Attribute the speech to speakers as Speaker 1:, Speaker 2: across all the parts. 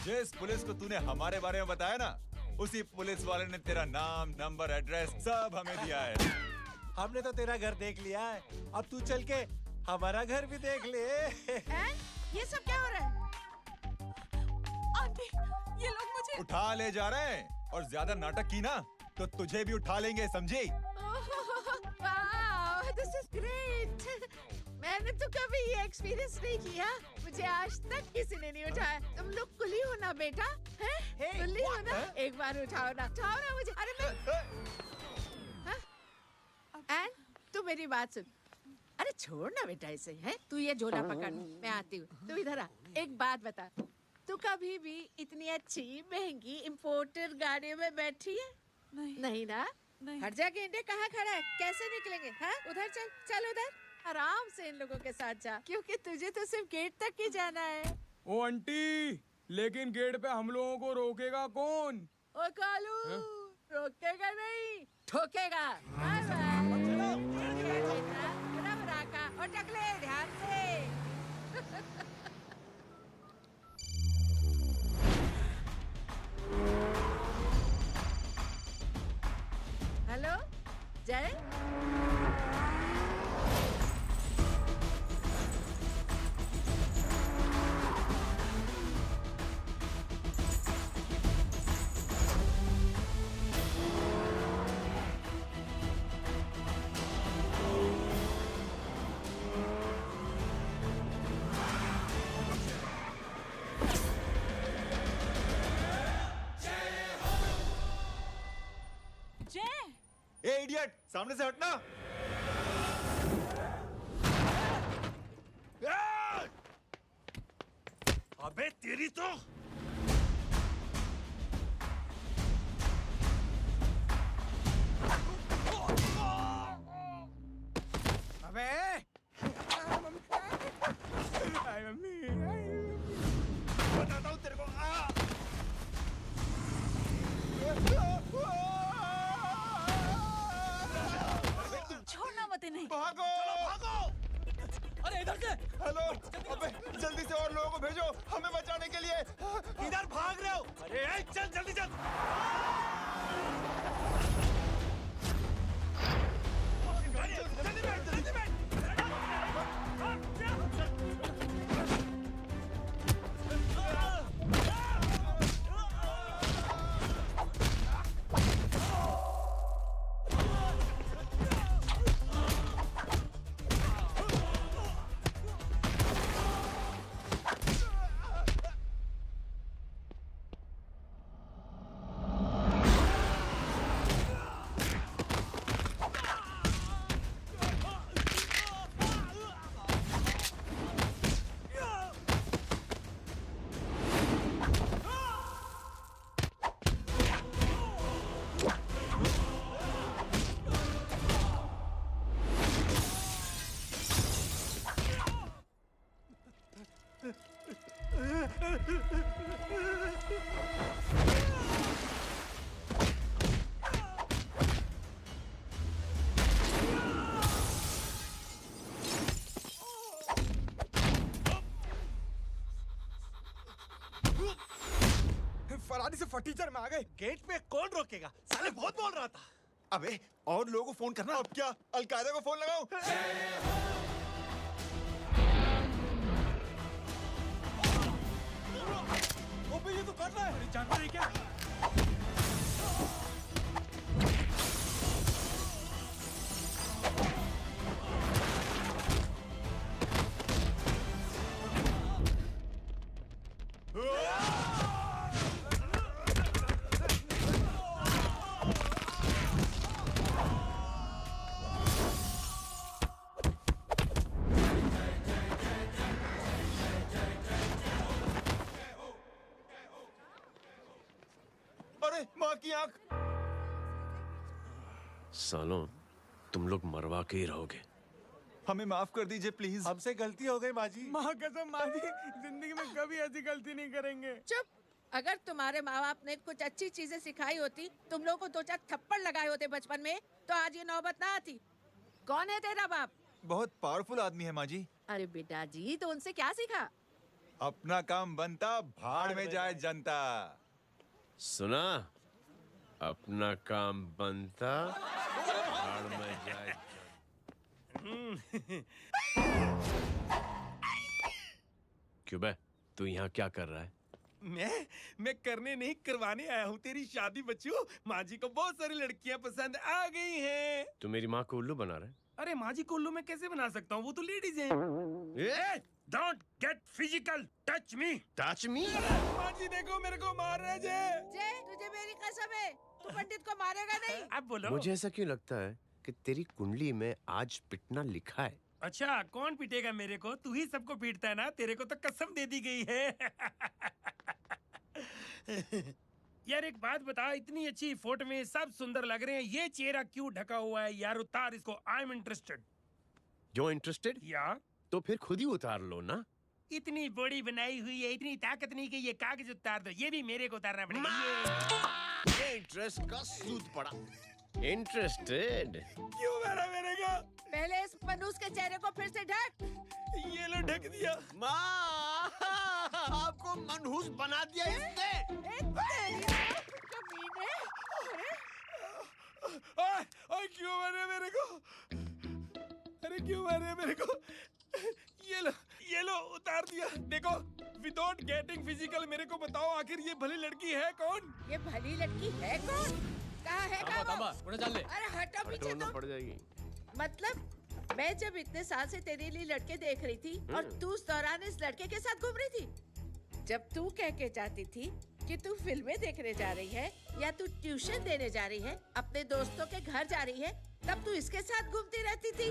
Speaker 1: जिस पुलिस को तूने हमारे बारे में बताया ना, उसी पुलिस वाले ने तेरा नाम, नंबर, एड्रेस सब हमें दिया है।
Speaker 2: हमने तो तेरा घर देख लिया है, अब तू चल के हमारा घर भी देख ले।
Speaker 3: ये सब क्या हो रहा है? आंटी, ये लोग मुझे
Speaker 1: उठा ले जा रहे हैं और ज्यादा नाटक की ना तो तुझे भी उठा लेंगे, समझी?
Speaker 3: वाह, दिस इज ग्रेट। मैंने तो कभी ये एक्सपीरियंस नहीं किया। मुझे आज तक किसी ने नहीं उठाया। तुम लोग कुली हो ना बेटा? हैं? कुली हो ना? एक बार उठाओ ना मुझे। अरे मैं एन, तू मेरी बात सुन। अरे छोड़ ना बेटा इसे, हैं? तू ये झोला पकड़, मैं आती हूँ। तू इधर आ। एक बात बता, तू कभी भी इतनी अच्छी महंगी इम्पोर्टेड गाड़ी में बैठी है? नहीं ना? नहीं। हट जा गेंडे, कहाँ खड़ा है? कैसे निकलेंगे? हाँ, उधर चल, चल उधर। आराम से इन लोगों के साथ जा, क्योंकि तुझे तो सिर्फ गेट तक ही जाना है।
Speaker 4: ओ आंटी, लेकिन गेट पे हम लोगों को रोकेगा कौन?
Speaker 3: ओ कालू, रोकेगा नहीं, ठोकेगा। Bye bye. और टकले ध्यान से। हेलो जय।
Speaker 1: ए इडियट, सामने से हटना।
Speaker 2: अबे तेरी तो
Speaker 4: अबे मम्मी
Speaker 1: बताता हूँ तेरे को।
Speaker 3: छोड़ना मत इन्हें।
Speaker 1: भागो, भागो।
Speaker 4: अरे इधर से।
Speaker 1: हेलो, अबे जल्दी से और लोगों को भेजो हमें बचाने के लिए।
Speaker 2: इधर भाग रहे हो? अरे चल जल्दी चल। जल्दी बैठ।
Speaker 4: फरारी से फटीचर में आ गए।
Speaker 2: गेट पे कौन रोकेगा? साले बहुत बोल रहा था।
Speaker 1: अबे और लोगों को फोन करना। अब क्या अलकायदा को फोन लगाऊं?
Speaker 2: ओबे ये तो कर रहा है। जानता है क्या?
Speaker 1: अरे माँ की आंख।
Speaker 5: सालों, तुम लोग मरवा के ही रहोगे।
Speaker 1: हमें माफ कर दीजिए प्लीज।
Speaker 2: हमसे गलती हो गई माँ जी।
Speaker 4: माँ कसम माँ जी, जिंदगी में कभी ऐसी गलती नहीं करेंगे।
Speaker 3: चुप। अगर तुम्हारे माँ बाप ने कुछ अच्छी चीजें सिखाई होती, तुम लोगों को 2-4 थप्पड़ लगाए होते बचपन में, तो आज ये नौबत ना आती। कौन है तेरा बाप?
Speaker 1: बहुत पावरफुल आदमी है माँ जी।
Speaker 3: अरे बेटा जी, तो उनसे क्या सीखा?
Speaker 1: अपना काम बनता, भाड़ में जाए जनता।
Speaker 5: सुना? अपना काम बनता, भाड़ में जाए। क्यों बे? तू यहाँ क्या कर रहा है?
Speaker 6: मैं करने नहीं करवाने आया हूँ तेरी शादी बच्चों। माँ जी को बहुत सारी लड़कियाँ पसंद आ गई हैं।
Speaker 5: तू मेरी माँ को उल्लू बना रहा है?
Speaker 6: अरे माँ जी को उल्लू मैं कैसे बना सकता हूँ? वो तो लेडीज हैं। Don't get physical. Touch me.
Speaker 5: Touch me?
Speaker 6: माँ जी देखो मेरे को मार रहे जय।
Speaker 3: जय, तुझे मेरी कसम है, तू पंडित को मारेगा नहीं।
Speaker 6: अब बोलो।
Speaker 5: मुझे ऐसा क्यों लगता है कि तेरी कुंडली में आज पिटना लिखा है?
Speaker 6: अच्छा, कौन पीटेगा मेरे को? तू ही सबको पीटता है ना। तेरे को तो कसम दे दी गई है। यार एक बात बता, इतनी अच्छी फोटो में सब सुंदर लग रहे हैं, ये चेहरा क्यों ढका हुआ है? यार उतार इसको। I am interested.
Speaker 5: You're interested?
Speaker 6: या
Speaker 5: तो फिर खुद ही उतार लो ना।
Speaker 6: इतनी बॉडी बनाई हुई है, इतनी ताकत नहीं कि ये कागज उतार दो। ये भी मेरे को उतारना पड़ेगा।
Speaker 5: ये इंटरेस्ट का सूद पड़ा। इंटरेस्टेड?
Speaker 6: क्यों मारा मेरे को?
Speaker 3: पहले इस मनूस के चेहरे को फिर से ढक।
Speaker 6: ये लो ढक दिया।
Speaker 5: माँ, आपको मनहूस बना दिया इसने।
Speaker 3: कमीने।
Speaker 6: ओए क्यों मारे मेरे को? अरे क्यों मारे मेरे को? ये लो उतार दिया। देखो, विदाउट गेटिंग फिजिकल मेरे को बताओ आखिर ये भली लड़की है कौन?
Speaker 3: ये भली लड़की है कौन? कहाँ है कहाँ वो? अरे हटो पीछे तो।
Speaker 5: पड़ जाएगी।
Speaker 3: मतलब मैं जब इतने साल से तेरे लिए लड़के देख रही थी और तू उस दौरान इस लड़के के साथ घूम रही थी। जब तू कह के जाती थी कि तू फिल्में देखने जा रही है या तू ट्यूशन देने जा रही है, अपने दोस्तों के घर जा रही है, तब तू इसके साथ घूमती रहती थी।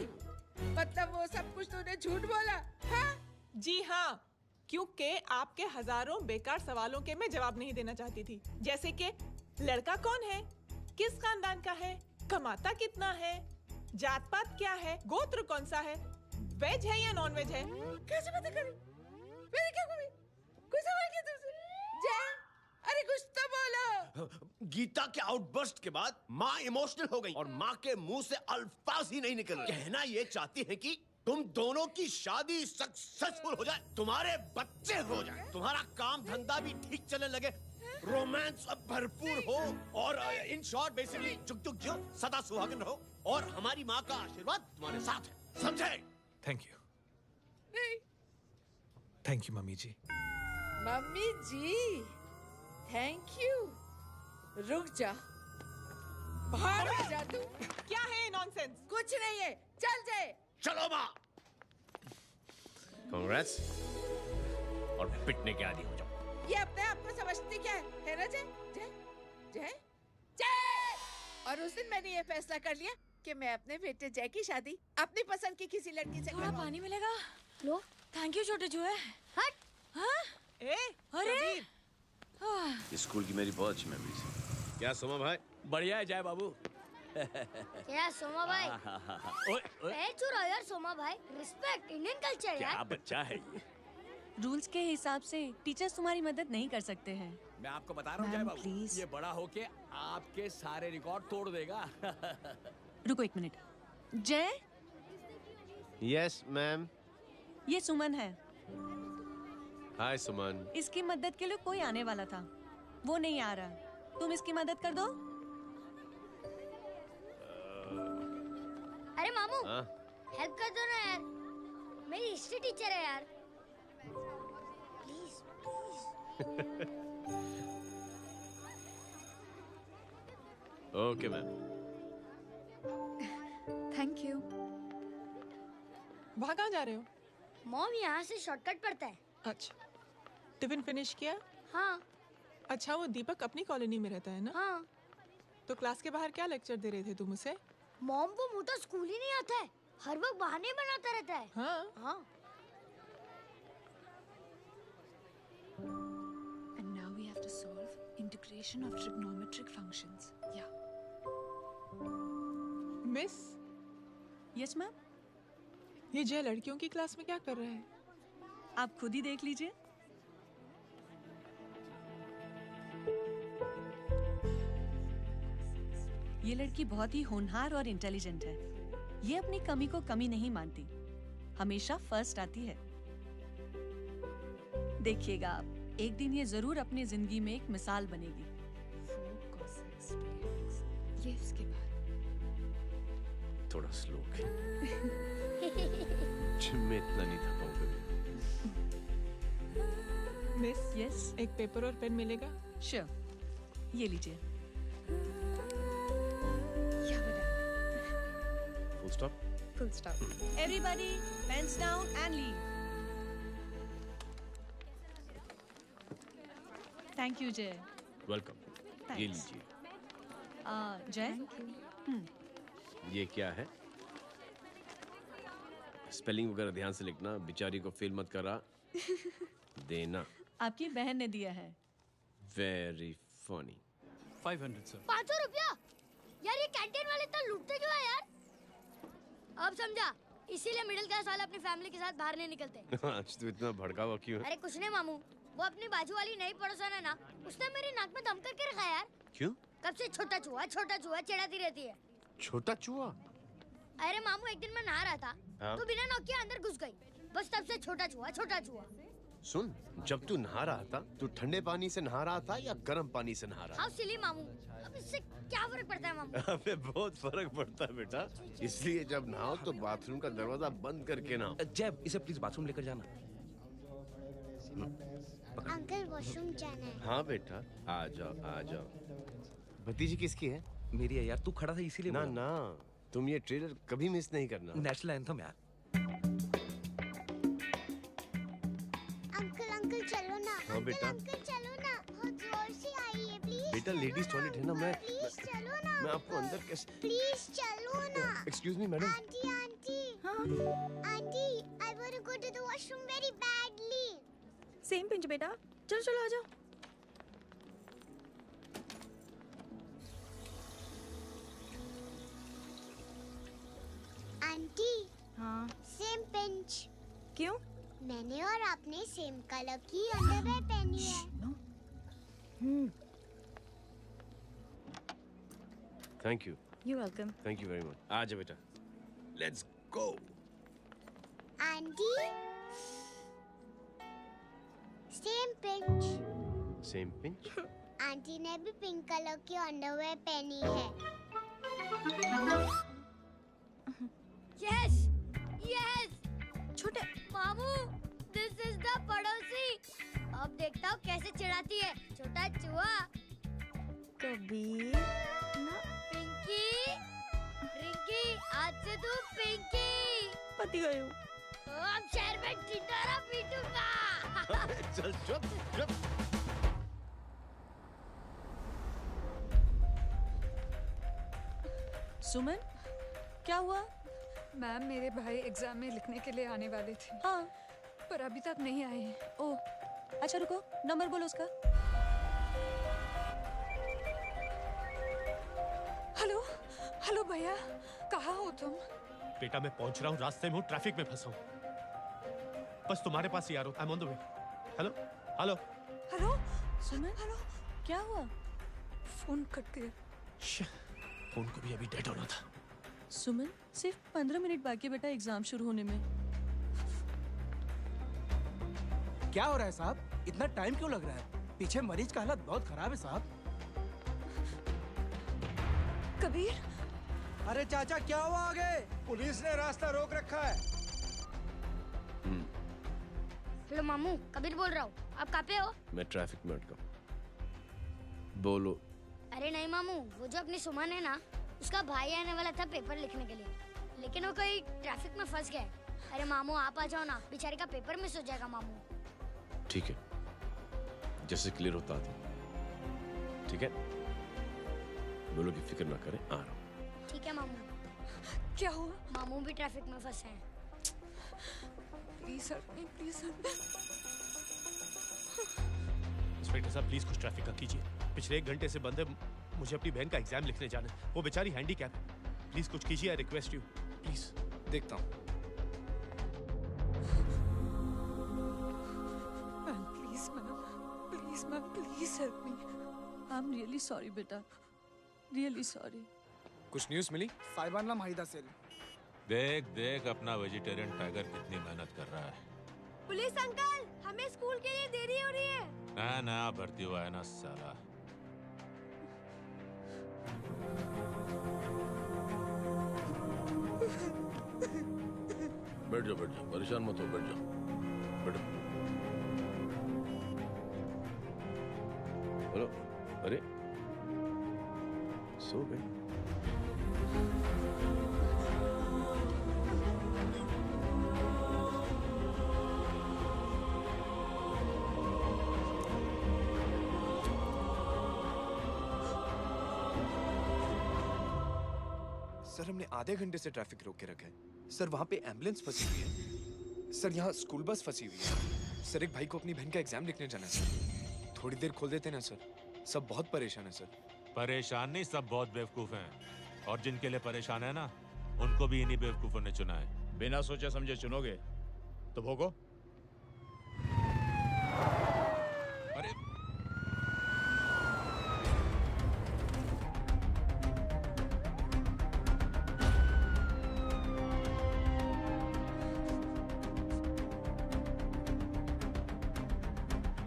Speaker 3: मतलब वो सब कुछ तूने झूठ बोला? हाँ?
Speaker 7: जी हाँ, क्योंकि आपके हजारों बेकार सवालों के मैं जवाब नहीं देना चाहती थी। जैसे कि लड़का कौन है, किस खानदान का है, कमाता कितना है, जात पात क्या है, गोत्र कौन सा है, वेज है या नॉन वेज है।
Speaker 3: कैसे पता करी? मैंने क्या करी? कोई सवाल किया तुमसे? जय, अरे कुछ तो बोलो।
Speaker 5: गीता के आउटबर्स्ट के बाद माँ इमोशनल हो गई और माँ के मुंह से अल्फाज ही नहीं निकल रहे। कहना ये चाहती है कि तुम दोनों की शादी सक्सेसफुल हो जाए, तुम्हारे बच्चे हो जाए, तुम्हारा काम धंधा भी ठीक चलने लगे, रोमांस अब भरपूर हो और इन शॉर्ट बेसिकली जुग जुग जियो, सदा सुहागन रहो और हमारी माँ का आशीर्वाद तुम्हारे साथ है। समझे?
Speaker 2: Thank you.
Speaker 3: नहीं।
Speaker 2: Thank you mummy ji.
Speaker 3: Mummy ji, thank you. रुक जा, बाहर आ जा तू।
Speaker 7: क्या है नॉनसेंस?
Speaker 3: कुछ नहीं है, चल जाए।
Speaker 5: चलो माँ। कांग्रेस। और पिटने के आदी हो जाओ।
Speaker 3: ये अपने आप को समझती क्या है ना जय? जय जय जय। और उस दिन मैंने ये फैसला कर लिया कि मैं अपने बेटे जय की शादी अपनी पसंद की किसी लड़की से
Speaker 8: थोड़ा पानी मिलेगा? लो, थैंक यू छोटे जुए।
Speaker 3: हट।
Speaker 8: हाँ? अरे
Speaker 5: स्कूल की मेरी बहुत अच्छी मेमोरीज है। क्या सोमा भाई?
Speaker 9: बढ़िया है जय बाबू।
Speaker 10: क्या सोमा भाई? पैर छू यार सोमा भाई, रिस्पेक्ट इंडियन कल्चर यार।
Speaker 9: क्या बच्चा है ये?
Speaker 8: रूल्स के हिसाब से टीचर्स तुम्हारी मदद नहीं कर सकते हैं।
Speaker 9: मैं आपको बता रहा हूँ जय बाबू,
Speaker 8: प्लीज।
Speaker 9: ये बड़ा होके आपके सारे रिकॉर्ड तोड़ देगा।
Speaker 8: रुको एक मिनट। जय,
Speaker 5: यस मैम।
Speaker 8: ये सुमन है।
Speaker 5: हाय सुमन।
Speaker 8: इसकी मदद के लिए कोई आने वाला था, वो नहीं आ रहा। तुम इसकी मदद कर दो।
Speaker 10: अरे मामू,
Speaker 5: हाँ?
Speaker 10: हेल्प कर दो ना यार, मेरी हिस्ट्री टीचर है यार। Please please.
Speaker 5: Okay ma'am.
Speaker 8: Thank you.
Speaker 7: वहाँ कहाँ जा रहे हो?
Speaker 10: मॉम यहाँ से शॉर्टकट पड़ता है।
Speaker 7: अच्छा, टिफिन फिनिश किया?
Speaker 10: हाँ
Speaker 7: अच्छा, वो दीपक अपनी कॉलोनी में रहता है ना?
Speaker 10: हाँ।
Speaker 7: तो क्लास के बाहर क्या लेक्चर दे रहे थे तुम उसे?
Speaker 10: मॉम को मुँह तो स्कूल ही नहीं आता है, हर वक्त बहाने बनाता रहता है।
Speaker 7: हाँ
Speaker 10: हाँ।
Speaker 8: And now we have to solve integration of trigonometric functions. Yeah.
Speaker 7: Miss,
Speaker 8: Yes ma'am.
Speaker 7: ये जय लड़कियों की क्लास में क्या कर रहा है?
Speaker 8: आप खुद ही देख लीजिए। ये लड़की बहुत ही होनहार और इंटेलिजेंट है। ये अपनी कमी को कमी नहीं मानती, हमेशा फर्स्ट आती है।
Speaker 11: देखिएगा आप, एक दिन ये जरूर अपनी जिंदगी में एक मिसाल बनेगी।
Speaker 8: ये इसके बाद
Speaker 5: थोड़ा स्लो जिम में इतना नहीं था पाऊंगा।
Speaker 7: मिस,
Speaker 11: यस,
Speaker 7: एक पेपर और पेन मिलेगा?
Speaker 11: श्योर, ये लीजिए।
Speaker 5: Full stop.
Speaker 8: Full stop.
Speaker 11: Everybody pens down and leave. Thank you Jay.
Speaker 5: Welcome. ये लीजिए।
Speaker 11: जय,
Speaker 5: ये क्या है? स्पेलिंग वगैरह ध्यान से लिखना, बेचारी को फेल मत करा देना।
Speaker 11: आपकी बहन ने दिया है।
Speaker 5: Very funny.
Speaker 6: 500 सर।
Speaker 10: 500 रुपया? यार ये कैंटीन वाले इतना लूटते क्यों है यार? अब समझा, इसीलिए मिडिल क्लास वाले अपनी फैमिली के साथ बाहर नहीं निकलते।
Speaker 5: आज तो इतना भड़का हुआ क्यों है?
Speaker 10: अरे कुछ नहीं मामू, वो अपनी बाजू वाली नई पड़ोसन है ना, उसने मेरी नाक में दम करके रखा यार।
Speaker 5: क्यों?
Speaker 10: कब से छोटा चूहा चिढ़ाती रहती है।
Speaker 5: छोटा चूहा?
Speaker 10: अरे मामू, एक दिन मैं नहा रहा था,
Speaker 5: हाँ?
Speaker 10: तो बिना नॉक के अंदर घुस गई, बस तब से छोटा चूहा।
Speaker 5: सुन, जब तू नहा रहा था, तू ठंडे पानी से नहा रहा था या गर्म पानी से नहा रहा
Speaker 10: हाउ सिली मामू, अब इससे क्या फर्क पड़ता है मामू?
Speaker 5: था? अबे बहुत फर्क पड़ता है बेटा, इसलिए जब नहाओ तो बाथरूम का दरवाजा बंद करके नहाओ।
Speaker 9: जय, इसे प्लीज बाथरूम लेकर जाना।
Speaker 10: अंकल वॉशरूम जाना है।
Speaker 5: हाँ बेटा, आ जाओ। भतीजी किसकी है?
Speaker 9: मेरी है यार, तू खड़ा था इसीलिए
Speaker 5: ना
Speaker 9: बोला।
Speaker 5: ना, तुम ये ट्रेलर कभी मिस नहीं करना।
Speaker 9: नेशनल एंथम यार।
Speaker 10: अंकल चलो ना।
Speaker 5: हाँ बेटा।
Speaker 10: अंकल चलो ना, बहुत जोर से आई है, प्लीज।
Speaker 5: बेटा लेडीज टॉयलेट है ना,
Speaker 10: प्लीज चलो ना।
Speaker 5: मैं आपको अंदर कैसे?
Speaker 10: प्लीज चलो ना।
Speaker 5: Excuse me madam.
Speaker 10: Aunty, I want to go to the washroom very badly.
Speaker 8: Same pinch बेटा, चलो आ जाओ।
Speaker 10: आंटी,
Speaker 8: हाँ,
Speaker 10: सेम पिंच।
Speaker 8: क्यों?
Speaker 10: मैंने और आपने सेम कलर की अंडरवेयर पहनी है।
Speaker 5: Thank you.
Speaker 8: You welcome.
Speaker 5: Thank you very much. आ जाओ बेटा, let's go.
Speaker 10: Aunty, same pinch.
Speaker 5: Same pinch?
Speaker 10: Aunty ने भी पिंक कलर की अंडरवेयर पहनी है। यस
Speaker 8: छोटे
Speaker 10: मामू, दिस इज द पड़ोसी। अब देखता हूँ कैसे चिढ़ाती है छोटा चूहा।
Speaker 8: कबीर ना,
Speaker 10: रिंकी, आज से तू पिंकी।
Speaker 8: पति गई हूँ।
Speaker 10: अब शहर में टिंडोरा पीटूंगा।
Speaker 5: चल चुप।
Speaker 11: सुमन, क्या हुआ?
Speaker 8: मैम, मेरे भाई एग्जाम में लिखने के लिए आने वाले थे।
Speaker 11: हाँ,
Speaker 8: पर अभी तक नहीं आए हैं।
Speaker 11: ओह, अच्छा रुको, नंबर बोलो उसका।
Speaker 8: हेलो भैया, कहाँ हो तुम?
Speaker 6: बेटा मैं पहुंच रहा हूँ, रास्ते में हूँ, ट्रैफिक में फंसा हूँ, बस तुम्हारे पास ही आ रहा हूँ। I am on the way. Hello.
Speaker 11: Suman, hello, क्या हुआ?
Speaker 8: फोन कट गया।
Speaker 6: फोन को भी अभी डेड होना था।
Speaker 11: सुमन, सिर्फ 15 मिनट बाकी बेटा एग्जाम शुरू होने में।
Speaker 2: क्या हो रहा है साहब? इतना टाइम क्यों लग रहा है? पीछे मरीज का हालत बहुत खराब है साहब।
Speaker 8: कबीर,
Speaker 2: अरे चाचा क्या हुआ आगे? पुलिस ने रास्ता रोक रखा है।
Speaker 10: हेलो मामू, कबीर बोल रहा हूँ। आप कहाँ पे हो?
Speaker 5: मैं ट्रैफिक में अटका। बोलो।
Speaker 10: अरे नहीं मामू, वो जो अपनी सुमन है ना, उसका भाई आने वाला था पेपर लिखने के लिए, लेकिन वो कहीं ट्रैफिक में फंस गया। अरे मामू आप आ जाओ ना, बेचारे का पेपर मिस हो जाएगा मामू।
Speaker 5: ठीक है, जैसे क्लियर होता था। ठीक है, बोलो कि फिक्र ना करें, आ रहा हूँ।
Speaker 10: ठीक है मामू।
Speaker 8: क्या हुआ?
Speaker 10: मामू भी ट्रैफिक में फंसे हैं।
Speaker 8: Please help me, please help me.
Speaker 6: Inspector साहब प्लीज कुछ ट्रैफिक का कीजिए, पिछले 1 घंटे से बंद है, मुझे अपनी बहन का एग्जाम लिखने जाना है, वो बेचारी हैंडीकैप है, प्लीज कुछ कीजिए, आई रिक्वेस्ट यू प्लीज।
Speaker 12: देखता हूँ।
Speaker 8: Please ma'am, please help me.
Speaker 11: I am really sorry बेटा, रियली सॉरी।
Speaker 12: कुछ न्यूज़ मिली?
Speaker 13: साइबाना माहिदा सेल।
Speaker 1: देख अपना वेजिटेरियन टाइगर कितनी मेहनत कर रहा है।
Speaker 13: पुलिस अंकल, हमें स्कूल के लिए देरी हो रही है।
Speaker 14: नया भर्ती हुआ है ना साला।
Speaker 15: बैठ जाओ, परेशान मत हो, बैठ जाओ, बैठो। बोलो। अरे सो गए?
Speaker 12: सर हमने आधे घंटे से ट्रैफिक रोक के रखा है। सर वहाँ पे एम्बुलेंस फंसी हुई है। सर यहाँ स्कूल बस फंसी हुई है। सर एक भाई को अपनी बहन का एग्जाम लिखने जाना है सर। थोड़ी देर खोल देते ना सर। सब बहुत परेशान है सर।
Speaker 14: परेशान नहीं, सब बहुत बेवकूफ हैं। और जिनके लिए परेशान है ना, उनको भी इन्हीं बेवकूफों ने चुना है।
Speaker 1: बिना सोचे समझे चुनोगे तो भोगो।
Speaker 14: अरे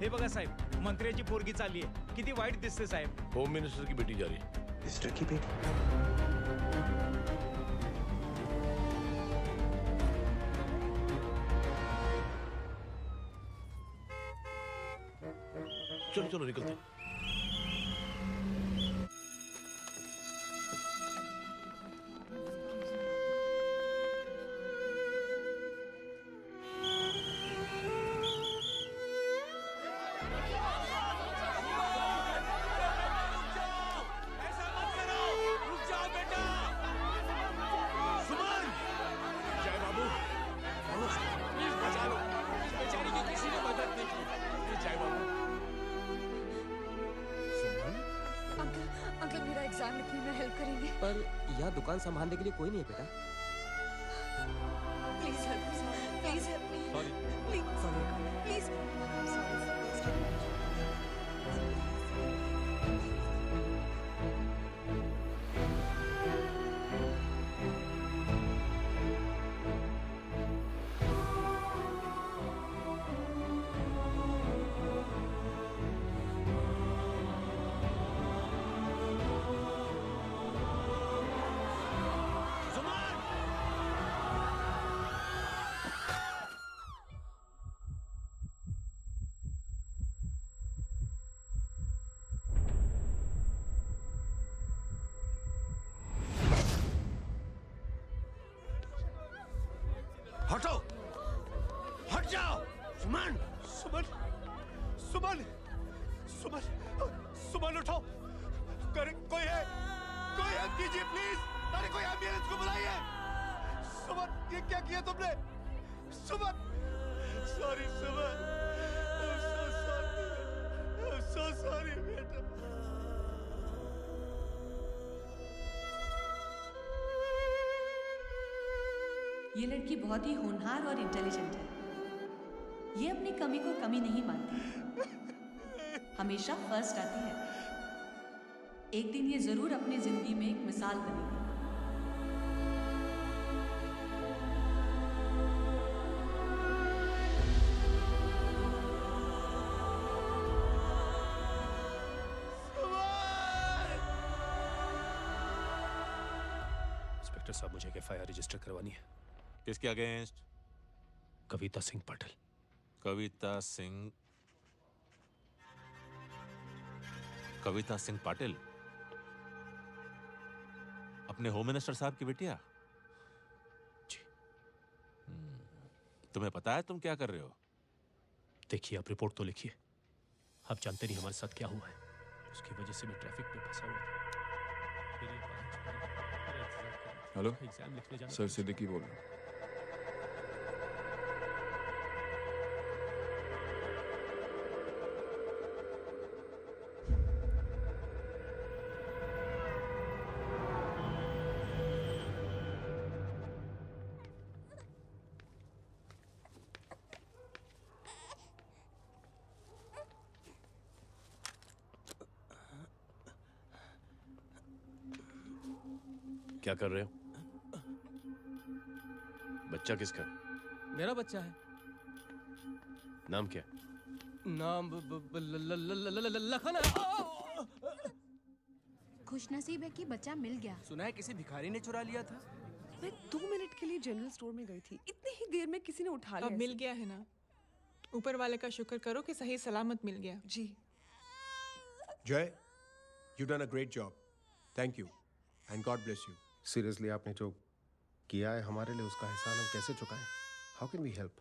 Speaker 16: हे बघा साहेब, मंत्र्याची पोरगी चालली आहे. किती वाईट दिसते साहेब.
Speaker 15: होम मिनिस्टर की बेटी जा रही है।
Speaker 12: मिनिस्टर की बेटी?
Speaker 15: चलो चलो निकलते हैं।
Speaker 17: दुकान संभालने के लिए कोई नहीं है बेटा।
Speaker 11: Please help me, please help me,
Speaker 17: sorry,
Speaker 11: please please.
Speaker 5: हटो, हट जाओ। सुमन, सुमन, सुमन, सुमन, सुमन उठो। कोई है? कोई हेल्प कीजिए प्लीज। अरे कोई एम्बुलेंस को बुलाइए। सुमन, ये क्या किया तुमने? Suman, sorry Suman, I'm so sorry, I'm so sorry बेटा।
Speaker 18: ये लड़की बहुत ही होनहार और इंटेलिजेंट है। ये अपनी कमी को कमी नहीं मानती, हमेशा फर्स्ट आती है। एक दिन ये जरूर अपनी जिंदगी में एक मिसाल बनेगी।
Speaker 19: इंस्पेक्टर साहब, मुझे एफआईआर रजिस्टर करवानी है।
Speaker 14: किसके अगेंस्ट?
Speaker 19: कविता सिंह पाटिल।
Speaker 14: कविता सिंह पाटिल अपने होम मिनिस्टर साहब की बेटिया?
Speaker 19: जी।
Speaker 14: तुम्हें पता है तुम क्या कर रहे हो?
Speaker 19: देखिए, आप रिपोर्ट तो लिखिए। आप जानते नहीं हमारे साथ क्या हुआ है। उसकी वजह से मैं ट्रैफिक में फंसा हुआ था।
Speaker 4: हेलो
Speaker 19: एग्जाम लिखने जाना।
Speaker 4: सर सिद्दीकी बोल रहा हूँ।
Speaker 15: क्या कर रहे हो? बच्चा किसका?
Speaker 2: मेरा बच्चा है।
Speaker 15: नाम क्या?
Speaker 2: नाम लखन है।
Speaker 8: खुशनसीब है कि बच्चा मिल गया।
Speaker 2: सुना है किसी भिखारी ने चुरा लिया था।
Speaker 20: मैं 2 मिनट के लिए जनरल स्टोर में गई थी, इतनी ही देर में किसी ने उठा लिया।
Speaker 7: अब मिल गया है ना, ऊपर वाले का शुक्र करो कि सही सलामत मिल गया।
Speaker 20: जी।
Speaker 21: जय, you done a great job. Thank you and God bless you.
Speaker 22: Seriously आपने जो किया है हमारे लिए, उसका एहसान हम कैसे चुकाएं? How can we help?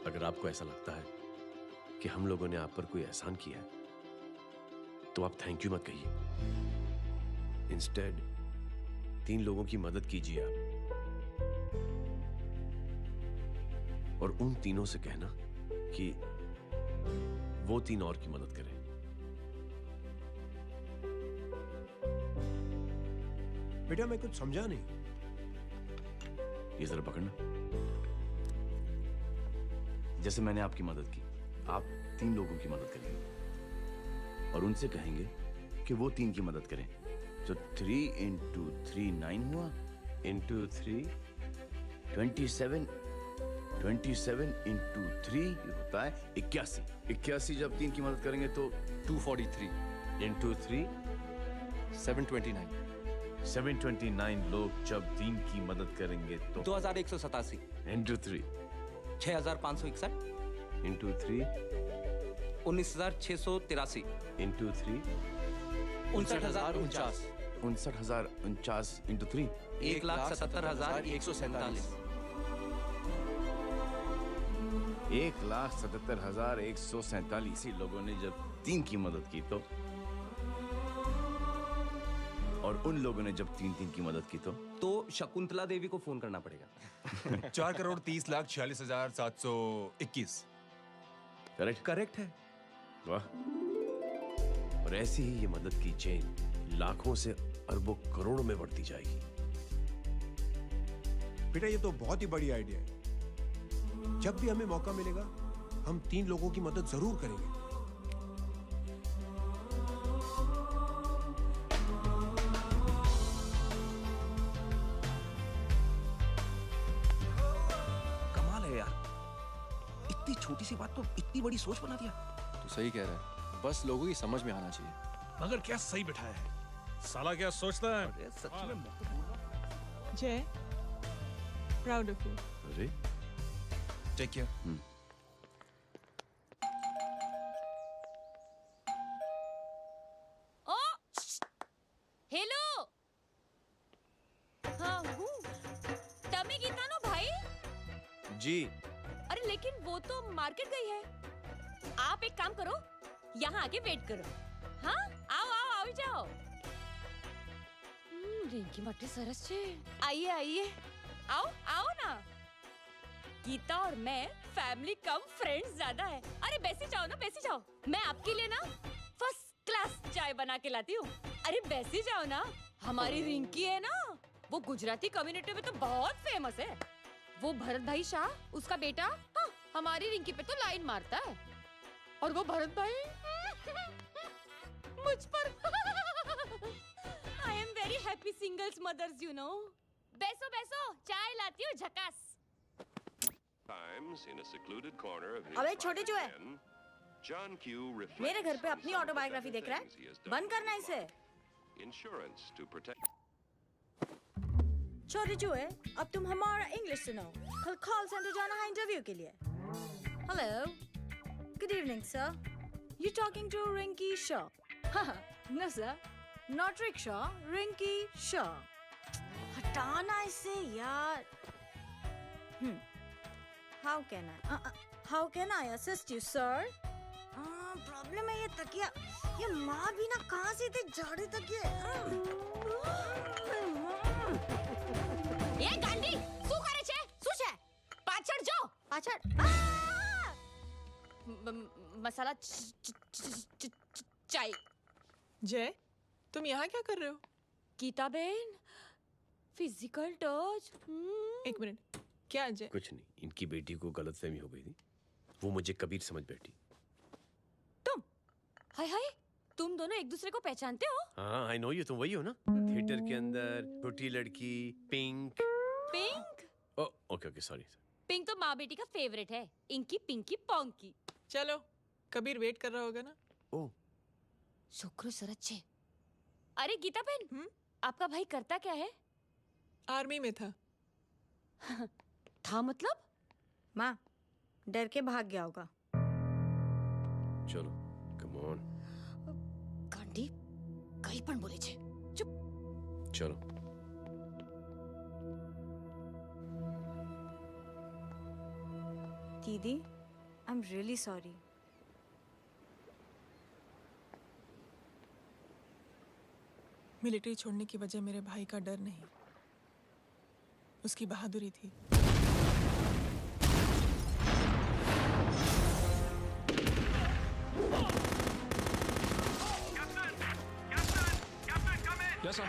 Speaker 15: अगर आपको ऐसा लगता है कि हम लोगों ने आप पर कोई एहसान किया है, तो आप थैंक यू मत कहिए। इंस्टेड 3 लोगों की मदद कीजिए आप, और उन तीनों से कहना कि वो 3 और की मदद करें।
Speaker 21: बेटा मैं कुछ समझा नहीं।
Speaker 15: ये जरा पकड़ना। जैसे मैंने आपकी मदद की, आप 3 लोगों की मदद करेंगे और उनसे कहेंगे कि वो 3 की मदद करें। तो 3 into 3 9 हुआ, into 3 27, 27 into 3 होता है 81। 81 जब 3 की मदद करेंगे तो
Speaker 12: 243
Speaker 15: into 3
Speaker 12: 729।
Speaker 15: 729 लोग जब 3 की मदद करेंगे तो
Speaker 17: 2187
Speaker 15: into 3
Speaker 17: 6561
Speaker 15: into 3
Speaker 17: 19683
Speaker 15: into 3
Speaker 17: 59049
Speaker 15: 59049 into 3
Speaker 17: 1,77,147
Speaker 15: 1,77,147 लोगों ने जब 3 की मदद की तो, और उन लोगों ने जब 3 की मदद की तो
Speaker 17: शकुंतला देवी को फोन करना पड़ेगा।
Speaker 1: 4,30,46,721।
Speaker 15: करेक्ट है। वाह। और ऐसी ही ये मदद की चेन लाखों से अरबों करोड़ों में बढ़ती जाएगी।
Speaker 21: बेटा ये तो बहुत ही बड़ी आइडिया है। जब भी हमें मौका मिलेगा हम 3 लोगों की मदद जरूर करेंगे।
Speaker 9: कमाल है यार, इतनी छोटी सी बात तो इतनी बड़ी सोच बना दिया।
Speaker 12: तो सही कह रहा है, बस लोगों की समझ में आना चाहिए।
Speaker 6: मगर क्या सही बिठाया है, साला क्या सोचता है।
Speaker 7: जय, प्राउड ऑफ यू।
Speaker 15: अरे
Speaker 1: टेक केयर।
Speaker 23: ओ हेलो, हाँ हूँ। तमे गीता नो भाई।
Speaker 15: जी।
Speaker 23: अरे लेकिन वो तो मार्केट गई है। आप एक काम करो, यहाँ आके वेट करो। हाँ आओ आओ आओ जाओ। रिंकी मट्टी सरस छे। आइए आइए, आओ आओ ना। गीता और मैं फैमिली कम फ्रेंड्स ज्यादा है। अरे बैसी जाओ ना, बैसी जाओ। मैं आपके लिए ना फर्स्ट क्लास चाय बना के लाती हूँ। अरे बैसी जाओ ना। हमारी रिंकी है ना, वो गुजराती कम्युनिटी में तो बहुत फेमस है। वो भरत भाई शाह, उसका बेटा, हाँ, हमारी रिंकी पे तो लाइन मारता है। और वो भरत भाई मुझ पर। I am very happy singles mothers, you know. बैसो बैसो, चाय लाती हूँ झकास।
Speaker 13: अबे छोटे जो है, मेरे घर पे अपनी ऑटोबायोग्राफी देख रहा है। बंद करना इसे। छोटे जो है, अब तुम हमारा इंग्लिश सुनो। कल कॉल सेंटर जाना है इंटरव्यू के लिए। Hello, good evening sir. You talking to Rinki Shaw? No sir, not rickshaw, Rinki Shaw. हटाना इसे यार। How can I assist you, sir? Problem है ये तकिया। ये माँ भी ना कहाँ से थे झाड़े तकिए।
Speaker 23: ये गांडी, શું કરે છે? શું છે? પાછળ જો.
Speaker 13: पाछड़।
Speaker 23: मसाला चाय।
Speaker 7: जय, तुम यहाँ क्या कर रहे हो?
Speaker 23: गीता बहन, फिजिकल टच।
Speaker 7: एक मिनट, क्या जय?
Speaker 15: कुछ नहीं, इनकी बेटी को गलतफहमी हो गई थी, वो मुझे कबीर समझ बैठी।
Speaker 23: तुम? हाय हाय, तुम दोनों एक दूसरे को पहचानते हो?
Speaker 5: हाँ आई नो यू, तुम वही हो ना थिएटर के अंदर छोटी लड़की pink.
Speaker 23: Pink?
Speaker 5: Okay okay sorry.
Speaker 23: Pink तो माँ बेटी का फेवरेट है, इंकी पिंकी पोंकी।
Speaker 7: चलो कबीर वेट कर रहा होगा ना।
Speaker 5: ओ
Speaker 23: शुक्र सरच्चे। अरे गीता बहन, आपका भाई करता क्या है?
Speaker 7: आर्मी में था।
Speaker 23: था मतलब?
Speaker 13: माँ डर के भाग गया होगा।
Speaker 5: चलो कम ऑन।
Speaker 23: गांडी कहीं पण बोले छे। चुप।
Speaker 5: चलो
Speaker 13: दीदी I am really sorry.
Speaker 7: Military छोड़ने की वजह मेरे भाई का डर नहीं, उसकी बहादुरी थी।
Speaker 12: Yes, sir.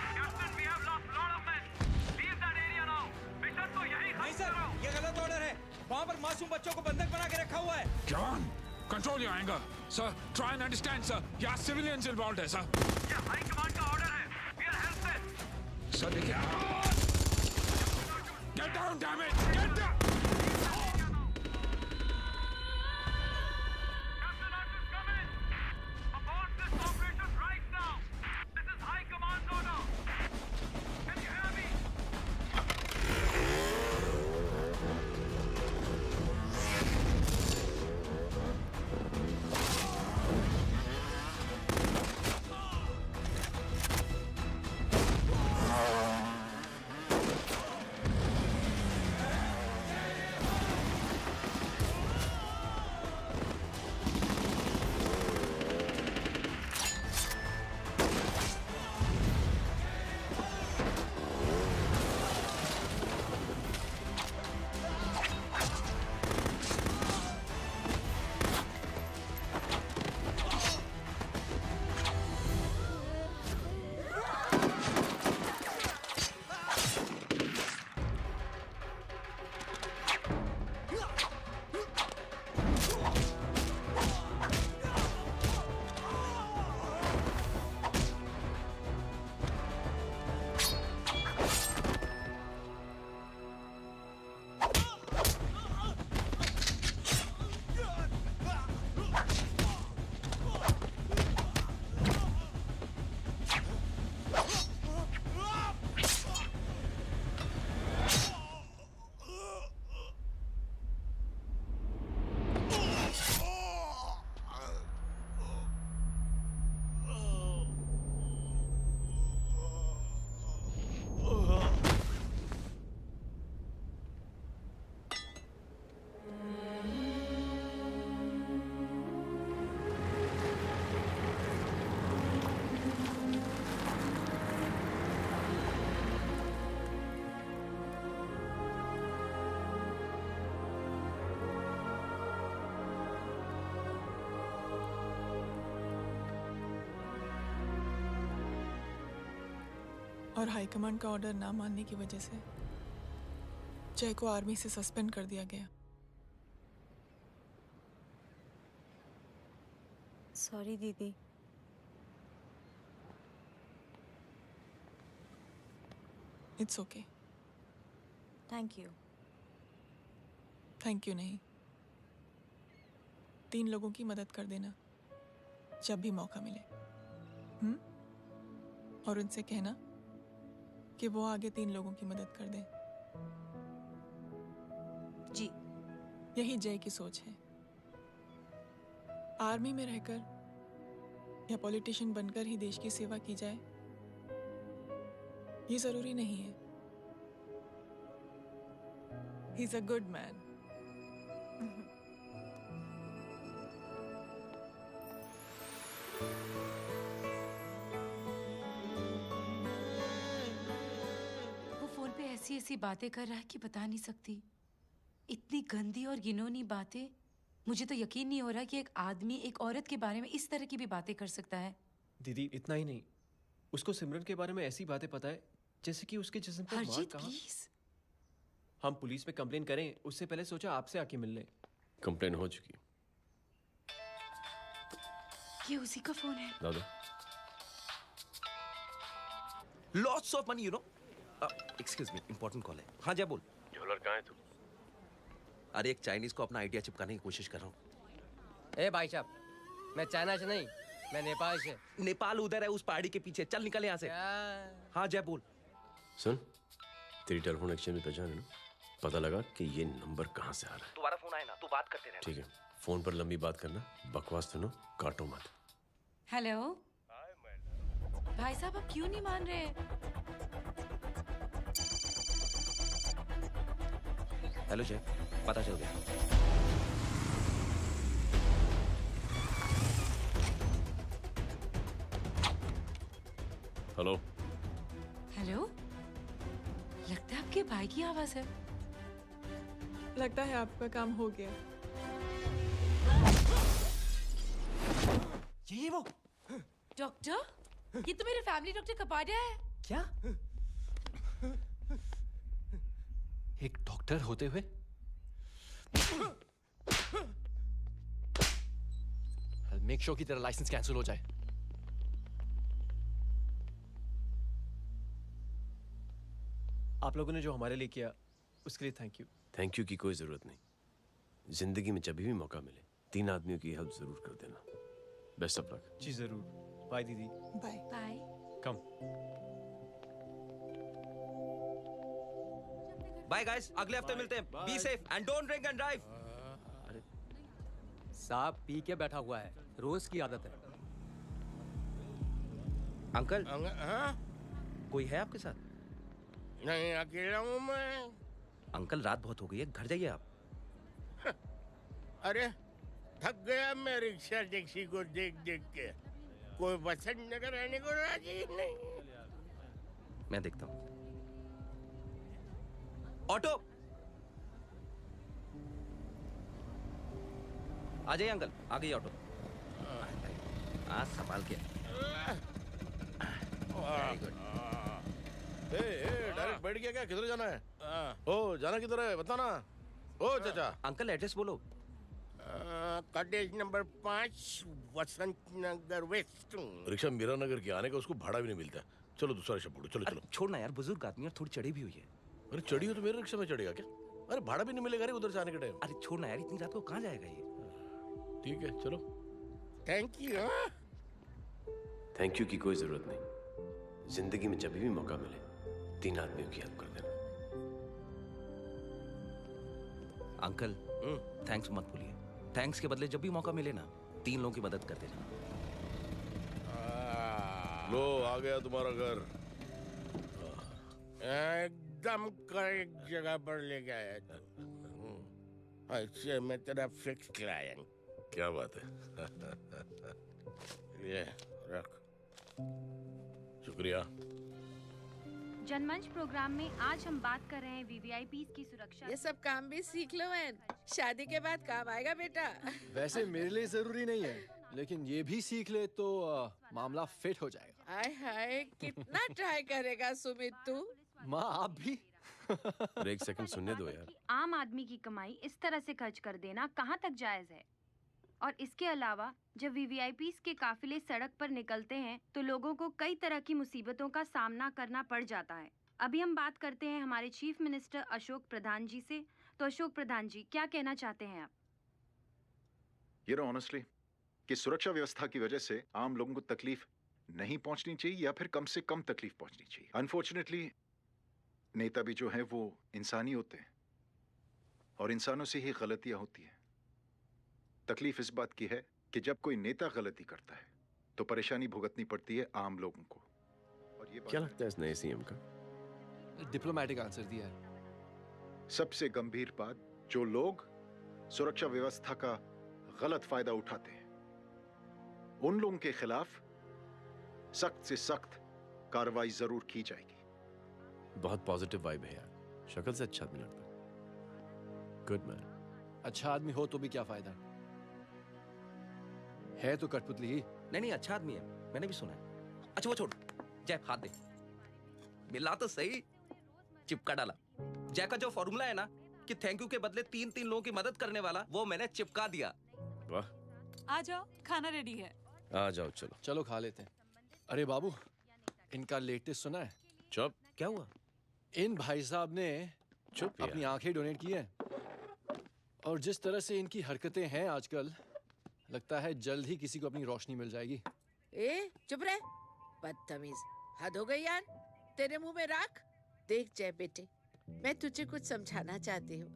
Speaker 6: नहीं सर, ये गलत ऑर्डर है। वहाँ पर मासूम बच्चों को बंधक बना के रखा हुआ है।
Speaker 3: John, control your anger. Sir, try and understand, sir. यहाँ civilians involved है, sir.
Speaker 6: ये हाई कमांड का ऑर्डर है। We are helpless.
Speaker 3: Sir, देखिए। Get down, damn it! Get down!
Speaker 7: और हाईकमांड का ऑर्डर ना मानने की वजह से जय को आर्मी से सस्पेंड कर दिया गया।
Speaker 13: सॉरी दीदी।
Speaker 7: It's okay.
Speaker 13: Thank you.
Speaker 7: Thank you नहीं, 3 लोगों की मदद कर देना जब भी मौका मिले। और उनसे कहना कि वो आगे 3 लोगों की मदद कर दें।
Speaker 18: जी।
Speaker 7: यही जय की सोच है। आर्मी में रहकर या पॉलिटिशियन बनकर ही देश की सेवा की जाए, ये जरूरी नहीं है। He is a good man.
Speaker 18: ऐसी ऐसी बातें कर रहा है कि बता नहीं सकती। इतनी गंदी और घिनौनी बातें। मुझे तो यकीन नहीं हो रहा कि एक आदमी एक औरत के बारे में इस तरह की भी बातें कर सकता है।
Speaker 10: दीदी इतना ही नहीं, उसको सिमरन के बारे में ऐसी बातें पता है जैसे कि उसके जिस्म पर मार कहाँ। हम पुलिस में कंप्लेन करें उससे पहले सोचा आपसे आके मिल ले।
Speaker 5: कंप्लेन हो चुकी।
Speaker 18: ये उसी का फोन है।
Speaker 10: दादा
Speaker 17: lots of money you know. Excuse me, important call है। हाँ जय बोल।
Speaker 15: ज्वेलर कहाँ है तू?
Speaker 17: अरे एक चाइनीज को अपना आइडिया चिपकाने की कोशिश कर रहा हूँ।
Speaker 11: ए भाई साहब, मैं चाइना से नहीं, मैं नेपाल से।
Speaker 17: नेपाल उधर है उस पहाड़ी के पीछे, चल निकल यहाँ से। हाँ जय बोल।
Speaker 15: सुन, तेरी टेलीफोन एक्सचेंज में पहचान है ना? पता लगा कि ये नंबर कहाँ से आ रहा है।
Speaker 17: दोबारा फोन आए ना, तू बात करते रहे।
Speaker 15: ठीक है, फोन पर लंबी बात करना, बकवास सुनो, काटो मत।
Speaker 18: हेलो भाई साहब, आप क्यों नहीं मान रहे?
Speaker 17: हेलो जय, पता चल गया।
Speaker 15: हेलो
Speaker 18: हेलो, लगता है आपके भाई की आवाज है।
Speaker 7: लगता है आपका काम हो गया।
Speaker 18: ये वो डॉक्टर, ये तो मेरे फैमिली डॉक्टर कपाडिया है।
Speaker 10: क्या? एक डॉक्टर होते हुए? मेक श्योर कि तेरा लाइसेंस कैंसिल हो जाए। आप लोगों ने जो हमारे लिए किया उसके लिए थैंक यू।
Speaker 15: थैंक यू की कोई जरूरत नहीं। जिंदगी में जब भी मौका मिले 3 आदमियों की हेल्प जरूर कर देना। Best of luck.
Speaker 10: जी जरूर। बाय दीदी।
Speaker 7: Bye
Speaker 18: bye.
Speaker 10: Come.
Speaker 17: Bye guys, अगले हफ्ते मिलते हैं। Be safe and don't drink and drive.
Speaker 11: अरे साहब पी के बैठा हुआ है, रोज की आदत है।
Speaker 17: अंकल
Speaker 6: हाँ?
Speaker 17: कोई है आपके साथ?
Speaker 6: नहीं, अकेला हूँ मैं।
Speaker 17: अंकल रात बहुत हो गई है, घर जाइए आप।
Speaker 6: अरे थक गया मैं रिक्शा टैक्सी को देख देख के। कोई पसंद न कराने को राजी नहीं।
Speaker 17: मैं देखता हूँ। ऑटो आ जाइए अंकल, आ गई ऑटो। हाँ संभाल के।
Speaker 6: डायरेक्ट बैठ गया क्या? किधर जाना है? ओ जाना किधर है बताना। ओ चाचा।
Speaker 17: अंकल एड्रेस बोलो।
Speaker 6: कॉटेज नंबर 5 वसंत नगर वेस्ट।
Speaker 14: रिक्शा मीरा नगर के आने का उसको भाड़ा भी नहीं मिलता। चलो दूसरा रिक्शा पकड़ो। चलो चलो।
Speaker 17: छोड़ना यार, बुजुर्ग आदमी और थोड़ी चढ़ी भी हुई है।
Speaker 14: अरे चढ़ी हो तो मेरे रिक्शा में चढ़ेगा क्या? अरे भाड़ा भी नहीं मिलेगा रे उधर से आने के टाइम।
Speaker 17: अरे छोड़ना यार, इतनी रात को कहाँ जाएगा ये?
Speaker 14: ठीक है चलो।
Speaker 6: Thank you.
Speaker 15: थैंक यू की कोई जरूरत नहीं। जिंदगी में जब भी मौका मिले 3 आदमियों की हेल्प कर देना।
Speaker 17: अंकल थैंक्स मत भूलिए। थैंक्स के बदले जब भी मौका मिले ना 3 लोगों की मदद कर देना।
Speaker 14: लो आ गया तुम्हारा घर।
Speaker 6: एकदम करेक्ट जगह पर ले गया तू। ऐसे मैं तेरा फिक्स क्लाइंट।
Speaker 14: क्या बात है।
Speaker 6: ये रख।
Speaker 14: शुक्रिया।
Speaker 16: जनमंच प्रोग्राम में आज हम बात कर रहे हैं वीवीआईपीज़ की सुरक्षा।
Speaker 24: ये सब काम भी सीख लो मैन, शादी के बाद काम आएगा बेटा।
Speaker 19: वैसे मेरे लिए जरूरी नहीं है, लेकिन ये भी सीख ले तो मामला फिट हो जाएगा।
Speaker 24: हाय हाय, कितना ट्राई करेगा सुमित तू?
Speaker 19: माँ आप भी।
Speaker 15: अरे एक सेकंड सुनने दो यार।
Speaker 16: आम आदमी की कमाई इस तरह से खर्च कर देना कहाँ तक जायज है? और इसके अलावा जब वीवीआईपीज़ के काफिले सड़क पर निकलते हैं तो लोगों को कई तरह की मुसीबतों का सामना करना पड़ जाता है। अभी हम बात करते हैं हमारे चीफ मिनिस्टर अशोक प्रधान जी से। तो अशोक प्रधान जी, क्या कहना चाहते हैं आप?
Speaker 25: ये नो ऑनेस्टली कि सुरक्षा व्यवस्था की वजह से आम लोगों को तकलीफ नहीं पहुंचनी चाहिए या फिर कम से कम तकलीफ पहुंचनी चाहिए। अनफॉर्चुनेटली नेता भी जो है वो इंसानी होते हैं और इंसानों से ही गलतियां होती हैं। तकलीफ इस बात की है कि जब कोई नेता गलती करता है तो परेशानी भुगतनी पड़ती है आम लोगों को। और ये
Speaker 15: क्या लगता है इस नए सीएम का?
Speaker 19: डिप्लोमेटिक आंसर दिया है।
Speaker 25: सबसे गंभीर बात, जो लोग सुरक्षा व्यवस्था का गलत फायदा उठाते हैं उन लोगों के खिलाफ सख्त से सख्त कार्रवाई जरूर की जाएगी।
Speaker 15: बहुत पॉजिटिव वाइब है यार। शक्ल से अच्छा आदमी लगता है। Good man.
Speaker 19: अच्छा आदमी हो तो भी क्या फायदा है तो कठपुतली ही।
Speaker 17: नहीं अच्छा आदमी है, मैंने भी सुना है। अच्छा वो छोड़, जय हाथ दे। मिला तो सही, चिपका डाला। जय का जो फॉर्मूला है ना कि थैंक यू के बदले 3 लोगों की मदद करने वाला, वो मैंने चिपका दिया।
Speaker 15: वाह।
Speaker 18: आ जाओ, खाना रेडी है।
Speaker 14: आ जाओ चलो।
Speaker 2: चलो खा लेते हैं। अरे बाबू, इनका लेटेस्ट सुना है?
Speaker 14: चुप। क्या हुआ?
Speaker 2: इन भाई साहब ने
Speaker 14: चुप
Speaker 2: अपनी आंखें डोनेट की हैं, और जिस तरह से इनकी हरकतें हैं आजकल, लगता है जल्द ही किसी को अपनी रोशनी मिल जाएगी।
Speaker 24: ए चुप रहे, बदतमीज, हद हो गई यार। तेरे मुंह में राख। देख जय बेटे, मैं तुझे कुछ समझाना चाहती हूँ।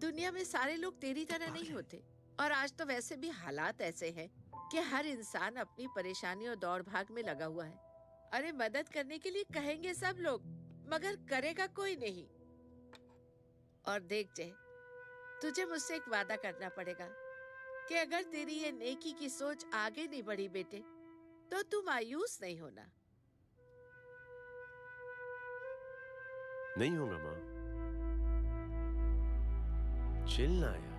Speaker 24: दुनिया में सारे लोग तेरी तरह नहीं होते, और आज तो वैसे भी हालात ऐसे हैं कि हर इंसान अपनी परेशानी और दौड़ भाग में लगा हुआ है। अरे मदद करने के लिए कहेंगे सब लोग, मगर करेगा कोई नहीं। और देख जय, तुझे मुझसे एक वादा करना पड़ेगा कि अगर तेरी ये नेकी की सोच आगे नहीं बढ़ी बेटे, तो तू मायूस नहीं होना।
Speaker 14: नहीं होगा माँ। चिल ना यार।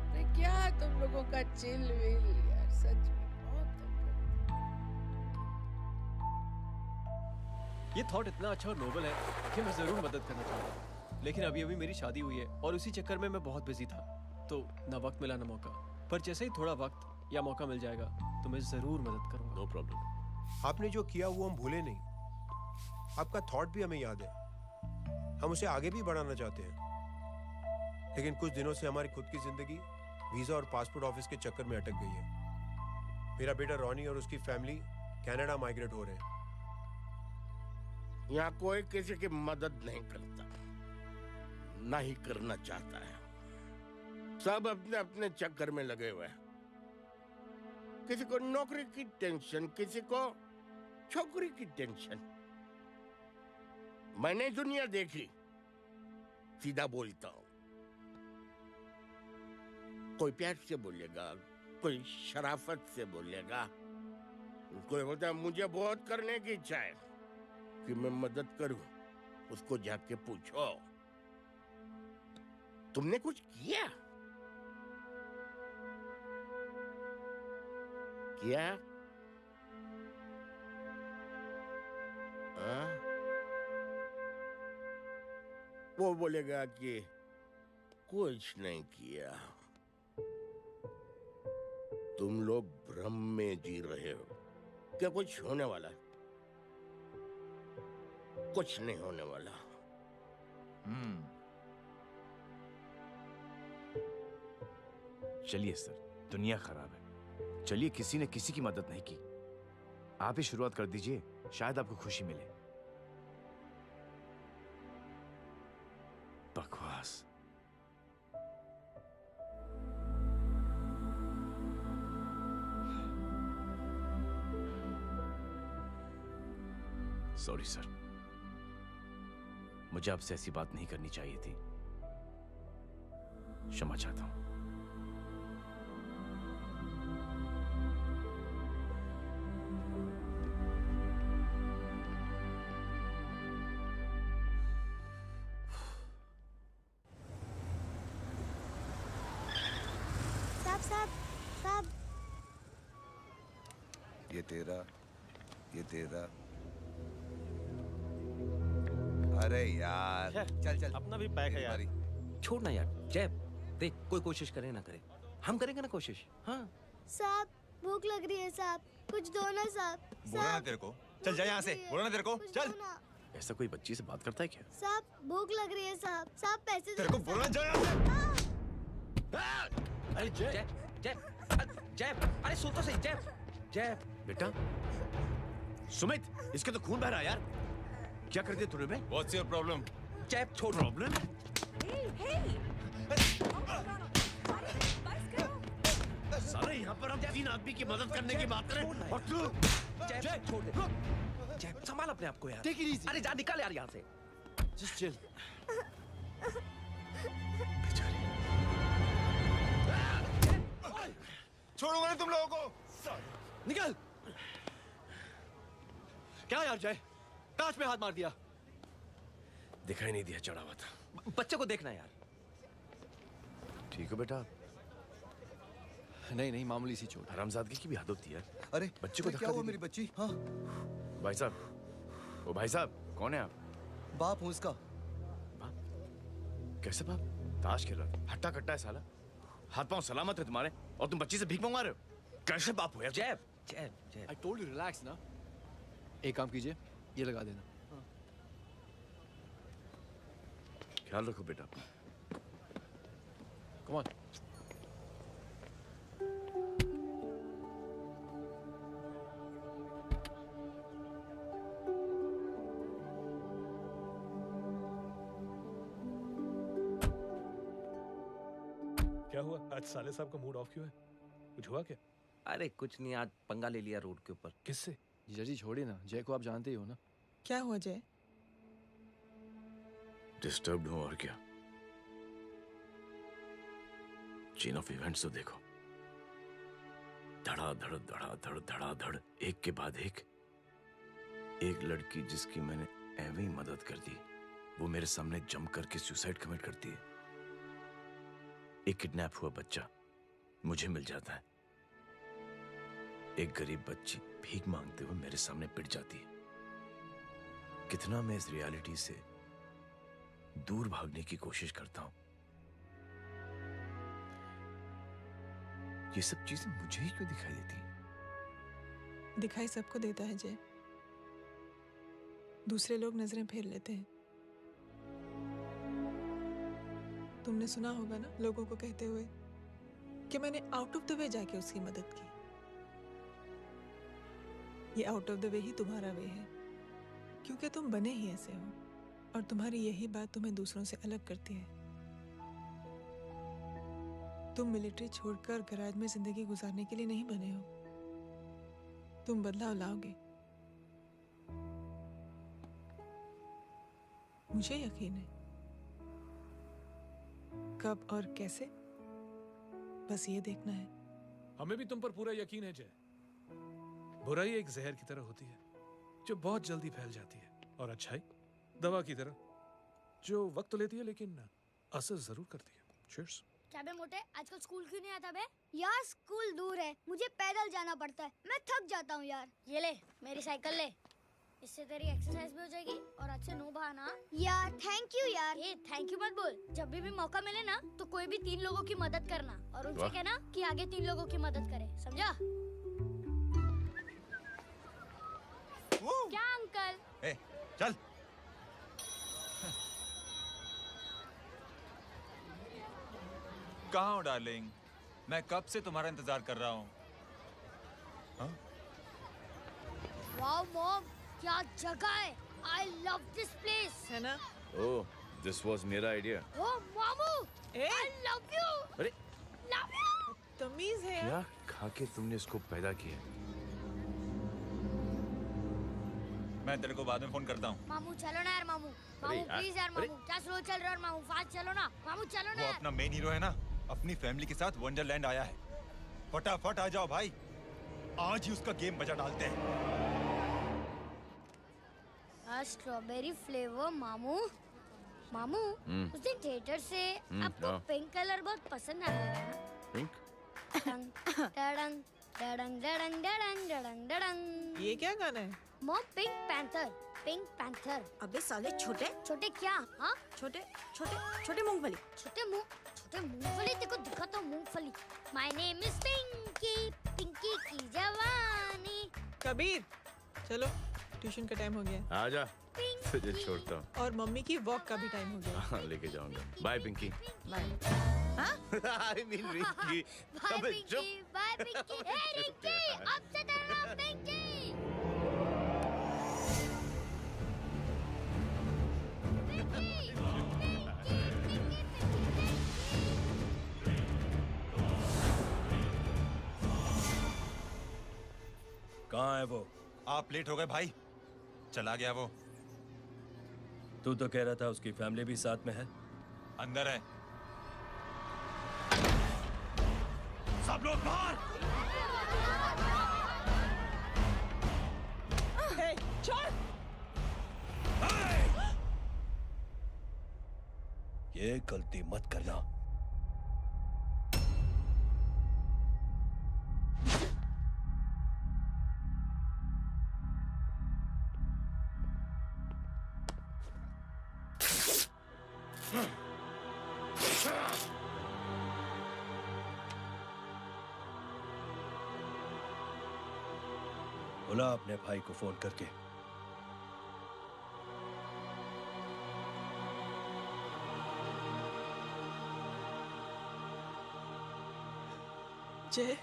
Speaker 24: अरे क्या तुम लोगों का चिल विल यार, सच में बहुत।
Speaker 10: ये थॉट इतना अच्छा और नोबल है कि मैं जरूर मदद करना चाहूंगा, लेकिन अभी अभी मेरी शादी हुई है और उसी चक्कर में मैं बहुत बिजी था, तो ना वक्त मिला ना मौका। पर जैसे ही थोड़ा वक्त या मौका मिल जाएगा तो मैं जरूर मदद करूंगा।
Speaker 14: No problem.
Speaker 21: आपने जो किया वो हम भूले नहीं, आपका थॉट भी हमें याद है, हम उसे आगे भी बढ़ाना चाहते हैं। लेकिन कुछ दिनों से हमारी खुद की जिंदगी वीजा और पासपोर्ट ऑफिस के चक्कर में अटक गई है। मेरा बेटा रॉनी और उसकी फैमिली कनाडा माइग्रेट हो रहे हैं।
Speaker 14: यहाँ कोई किसी की मदद नहीं करता, ना ही करना चाहता है। सब अपने अपने चक्कर में लगे हुए हैं। किसी को नौकरी की टेंशन, किसी को छोकरी की टेंशन। मैंने दुनिया देखी, सीधा बोलता हूं। कोई प्यार से बोलेगा, कोई शराफत से बोलेगा, कोई बोलता है मुझे बहुत करने की इच्छा है कि मैं मदद करूं। उसको जाके पूछो, तुमने कुछ किया? क्या? वो बोलेगा कि कुछ नहीं किया। तुम लोग भ्रम में जी रहे हो। क्या कुछ होने वाला है? कुछ नहीं होने वाला।
Speaker 15: चलिए सर, दुनिया खराब है। चलिए, किसी ने किसी की मदद नहीं की। आप ही शुरुआत कर दीजिए, शायद आपको खुशी मिले। बकवास। सॉरी सर, मुझे आपसे ऐसी बात नहीं करनी चाहिए थी। क्षमा चाहता हूं।
Speaker 4: साहब,
Speaker 8: ये तेरा। अरे यार, चल
Speaker 17: अपना भी पैक है यार। छोड़ ना यार। जय, देख, कोई कोशिश करे ना करे, हम करेंगे ना कोशिश। हाँ
Speaker 4: साहब, भूख लग रही है साहब, कुछ दो ना साहब।
Speaker 1: बोला ना तेरे को, चल जा यहाँ से। बोला ना तेरे को, चल।
Speaker 15: ऐसा कोई बच्ची से बात करता है क्या?
Speaker 4: साहब भूख लग रही है साहब, साहब पैसे
Speaker 1: तेरे को बोला जा यहाँ से।
Speaker 17: अरे जय, अरे सुन तो सही। जय
Speaker 15: बेटा, सुमित, इसके तो खून बह रहा है यार। क्या कर दिया तूने बे?
Speaker 1: What's your problem?
Speaker 17: जय, छोड़।
Speaker 15: प्रॉब्लम? सारे यहाँ पर हम 3 आदमी की मदद करने की बात करें और तू?
Speaker 17: जय, छोड़ दे। जय, संभाल अपने आप को यार।
Speaker 2: Take it easy.
Speaker 17: अरे जा, निकल यार यहाँ से।
Speaker 2: Just chill.
Speaker 1: छोड़ूंगा नहीं तुम लोगों को।
Speaker 2: निकल। क्या यार जय, कांच पे हाथ मार दिया।
Speaker 14: दिखाई नहीं दिया, चढ़ा हुआ था।
Speaker 17: बच्चे को देखना यार।
Speaker 15: ठीक हो बेटा?
Speaker 2: नहीं, मामूली सी चोट।
Speaker 15: हरामजादगी की भी हद होती है।
Speaker 8: अरे
Speaker 15: बच्चे को
Speaker 8: क्या हुआ मेरी बच्ची? हाँ
Speaker 15: भाई साहब, ओ भाई साहब, कौन है आप?
Speaker 8: बाप हूँ इसका।
Speaker 15: बाप? कैसे बाप? ताश खेल रहा, हट्टा कट्टा है साला। हाथ पांव सलामत है तुम्हारे और तुम बच्ची से भीख मंगवा रहे हो? कैसे बाप हो यार?
Speaker 17: जय, जय जय
Speaker 2: I told you relax ना. एक काम कीजिए, ये लगा देना.
Speaker 15: ख्याल रखो बेटा.
Speaker 2: Come on.
Speaker 19: क्या हुआ आज साले साहब का मूड ऑफ क्यों है? कुछ हुआ क्या?
Speaker 17: अरे कुछ नहीं, आज पंगा ले लिया रोड के ऊपर।
Speaker 19: किससे?
Speaker 2: जीजा जी छोड़िए ना, जय को आप जानते ही हो ना.
Speaker 7: क्या हुआ जय?
Speaker 15: डिस्टर्ब्ड हूं और क्या. चेन ऑफ इवेंट्स तो देखो. धड़ाधड़ धड़ाधड़ धड़ाधड़, एक के बाद एक. एक लड़की जिसकी मैंने एवं ही मदद कर दी, वो मेरे सामने जंप करके सुसाइड कमिट करती है. एक किडनैप हुआ बच्चा मुझे मिल जाता है. एक गरीब बच्ची भीख मांगते हुए मेरे सामने पिट जाती है. कितना मैं इस रियलिटी से दूर भागने की कोशिश करता हूं. ये सब चीजें मुझे ही क्यों दिखाई देती?
Speaker 7: दिखाई सबको देता है जय, दूसरे लोग नजरें फेर लेते हैं. तुमने सुना होगा ना लोगों को कहते हुए कि मैंने आउट ऑफ द वे जाके उसकी मदद की. ये आउट ऑफ द वे ही तुम्हारा वे है, क्योंकि तुम बने ही ऐसे हो और तुम्हारी यही बात तुम्हें दूसरों से अलग करती है. तुम मिलिट्री छोड़कर गैराज में जिंदगी गुजारने के लिए नहीं बने हो. तुम बदलाव लाओगे, मुझे यकीन है. कब और कैसे, बस ये देखना है.
Speaker 19: हमें भी तुम पर पूरा यकीन है जय. बुराई एक जहर की तरह होती है जो बहुत जल्दी फैल जाती है, और अच्छाई दवा की तरह जो वक्त लेती है लेकिन असर जरूर करती है. चीयर्स.
Speaker 4: क्या बे मोटे, आजकल स्कूल क्यों नहीं आता बे? यार स्कूल दूर है, मुझे पैदल जाना पड़ता है, मैं थक जाता हूँ यार. ये ले मेरी साइकिल ले, इससे तेरी एक्सरसाइज भी हो जाएगी और आज से नो बहाना. यार थैंक यू यार. ये थैंक यू मत बोल. जब भी मौका मिले ना तो कोई भी 3 लोगों की मदद करना और उनसे कहना कि आगे 3 लोगों की मदद करे, समझा? क्या अंकल?
Speaker 1: ए, चल. कहाँ हो डार्लिंग? मैं कब से तुम्हारा इंतजार कर रहा हूँ.
Speaker 4: वाओ मॉम, क्या जगह है. I love this place.
Speaker 7: है ना?
Speaker 15: ओह, दिस वाज मेरा आइडिया.
Speaker 4: Oh मामू, I love you.
Speaker 15: अरे
Speaker 4: Love you.
Speaker 7: तमीज है.
Speaker 15: क्या खा के तुमने इसको पैदा किया?
Speaker 1: मैं तेरे को बाद में फोन करता हूँ.
Speaker 4: मामू चलो ना यार मामू. मामू प्लीज यार मामू, क्या स्लो चल रहा है मामू, फास्ट चलो ना मामू, चलो ना.
Speaker 1: वो अपना मेन हीरो है ना, अपनी फैमिली के साथ वंडरलैंड आया है. फटाफट आ जाओ भाई, आज ही उसका गेम बजा डालते हैं.
Speaker 4: स्ट्रॉबेरी फ्लेवर मामू. मामू उस दिन थिएटर से आपको पिंक कलर बहुत पसंद आया था.
Speaker 15: पिंक?
Speaker 4: डडंग डडंग डडंग डडंग डडंग डडंग.
Speaker 7: ये क्या गाना है?
Speaker 4: Mom pink panther. Pink panther.
Speaker 13: अबे साले छोटे
Speaker 4: छोटे क्या? हाँ
Speaker 13: छोटे छोटे छोटे मूंगफली.
Speaker 4: छोटे मूंगफली. देखो दिखाता हूँ मूंगफली. My name is Pinky, Pinky की जवानी.
Speaker 7: कबीर चलो, ट्यूशन का टाइम हो गया.
Speaker 15: आजा, तुझे छोड़ता हूँ.
Speaker 7: और मम्मी की वॉक का भी टाइम हो गया.
Speaker 15: हाँ, लेके जाऊंगा. Bye Pinky.
Speaker 7: Bye.
Speaker 15: I mean Rinky.
Speaker 4: Bye Pinky. Bye Pinky. Hey Rinky, अब से तेरा नाम पिंकी.
Speaker 9: कहाँ है वो?
Speaker 1: आप लेट हो गए भाई, चला गया वो.
Speaker 9: तू तो कह रहा था उसकी फैमिली भी साथ में है.
Speaker 1: अंदर है. सब लोग बाहर.
Speaker 7: छोड़.
Speaker 9: ये गलती मत करना. बुला अपने भाई को फोन करके।
Speaker 7: जय,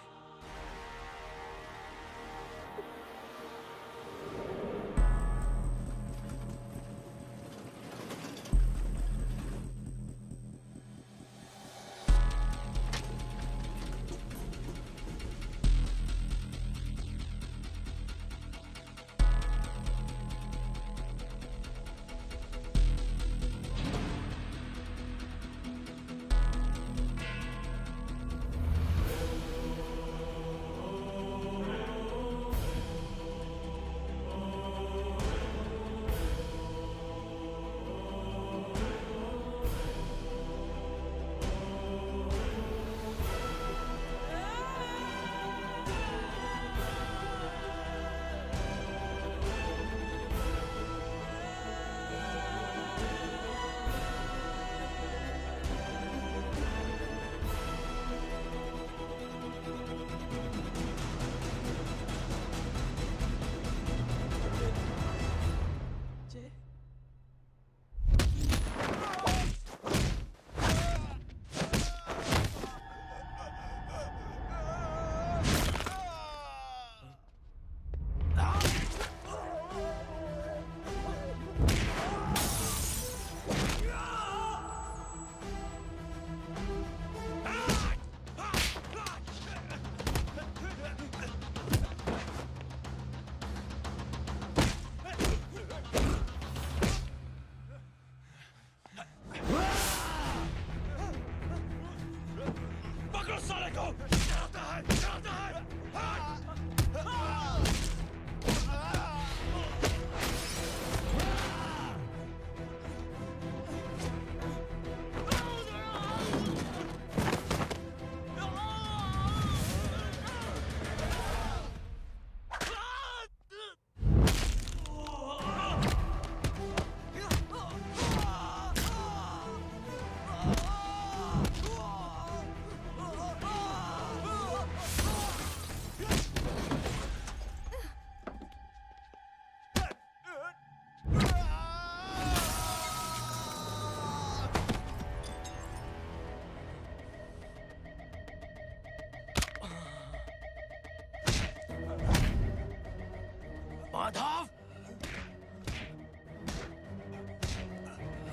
Speaker 5: माधव,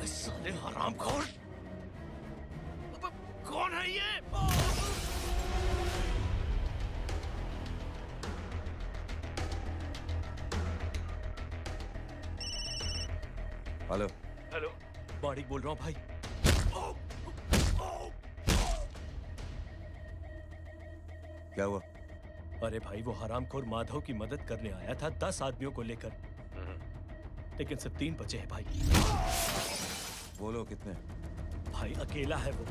Speaker 5: साले हरामखोर, कौन है ये?
Speaker 8: हेलो।
Speaker 17: हेलो, माणिक बोल रहा हूँ भाई।
Speaker 8: क्या हुआ?
Speaker 9: अरे भाई, वो हरामखोर माधव की मदद करने आया था 10 आदमियों को लेकर, लेकिन सिर्फ 3 बचे हैं भाई।
Speaker 8: बोलो कितने?
Speaker 9: भाई अकेला है वो।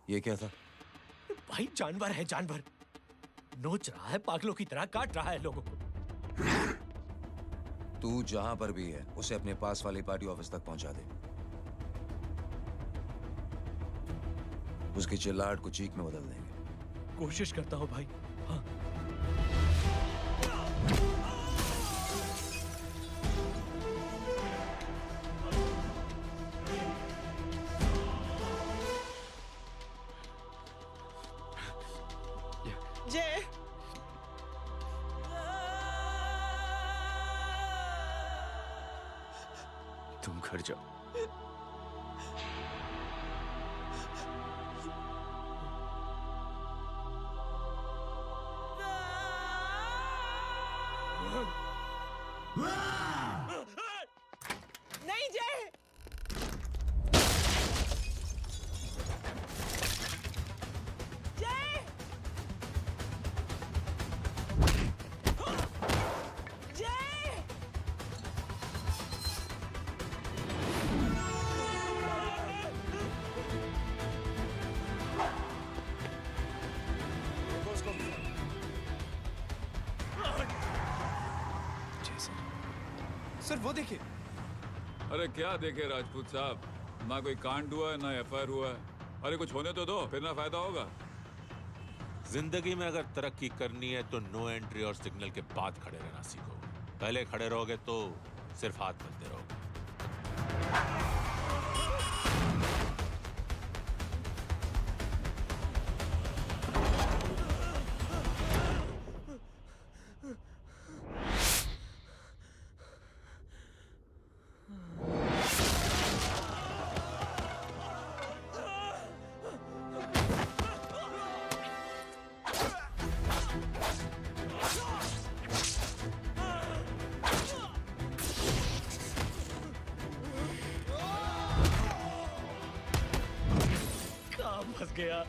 Speaker 8: ये क्या था?
Speaker 9: भाई जानवर है, जानवर। नोच रहा है, पागलों की तरह काट रहा है लोगों को।
Speaker 8: तू जहां पर भी है उसे अपने पास वाली पार्टी ऑफिस तक पहुंचा दे। उसकी चिल्लाहट को चीख में बदल देंगे।
Speaker 9: कोशिश करता हूं भाई। हाँ।
Speaker 7: जय,
Speaker 15: तुम घर जाओ।
Speaker 7: नहीं जय, जय, जय,
Speaker 10: सर वो देखिए।
Speaker 3: अरे क्या देखे राजपूत साहब, ना कोई कांड हुआ है ना एफआईआर हुआ है। अरे कुछ होने तो दो, फिर ना फायदा होगा।
Speaker 12: जिंदगी में अगर तरक्की करनी है तो नो एंट्री और सिग्नल के बाद खड़े रहना सीखो। पहले खड़े रहोगे तो सिर्फ हाथ मिलते रहोगे।
Speaker 9: फंस गया।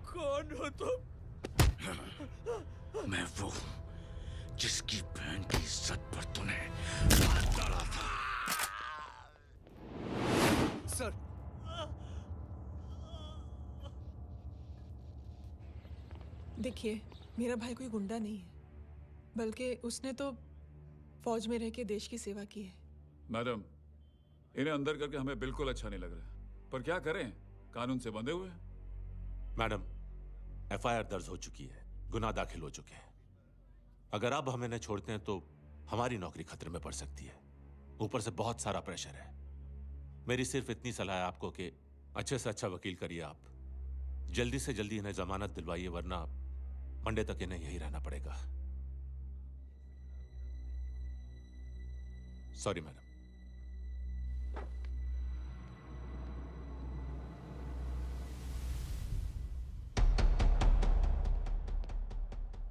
Speaker 3: कौन हो तुम?
Speaker 15: मैं वो हूं जिसकी बहन की इज्जत पर तूने हाथ डाला था।
Speaker 10: सर,
Speaker 7: देखिए, मेरा भाई कोई गुंडा नहीं है, बल्कि उसने तो फौज में रह के देश की सेवा की है।
Speaker 3: मैडम, इन्हें अंदर करके हमें बिल्कुल अच्छा नहीं लग रहा, पर क्या करें, कानून से बंधे हुए हैं।
Speaker 12: मैडम, एफआईआर दर्ज हो चुकी है, गुनाह दाखिल हो चुके हैं। अगर अब हम इन्हें छोड़ते हैं तो हमारी नौकरी खतरे में पड़ सकती है। ऊपर से बहुत सारा प्रेशर है। मेरी सिर्फ इतनी सलाह है आपको कि अच्छे से अच्छा वकील करिए आप। जल्दी से जल्दी इन्हें जमानत दिलवाइए, वरना मंडे तक इन्हें यही रहना पड़ेगा। Sorry madam.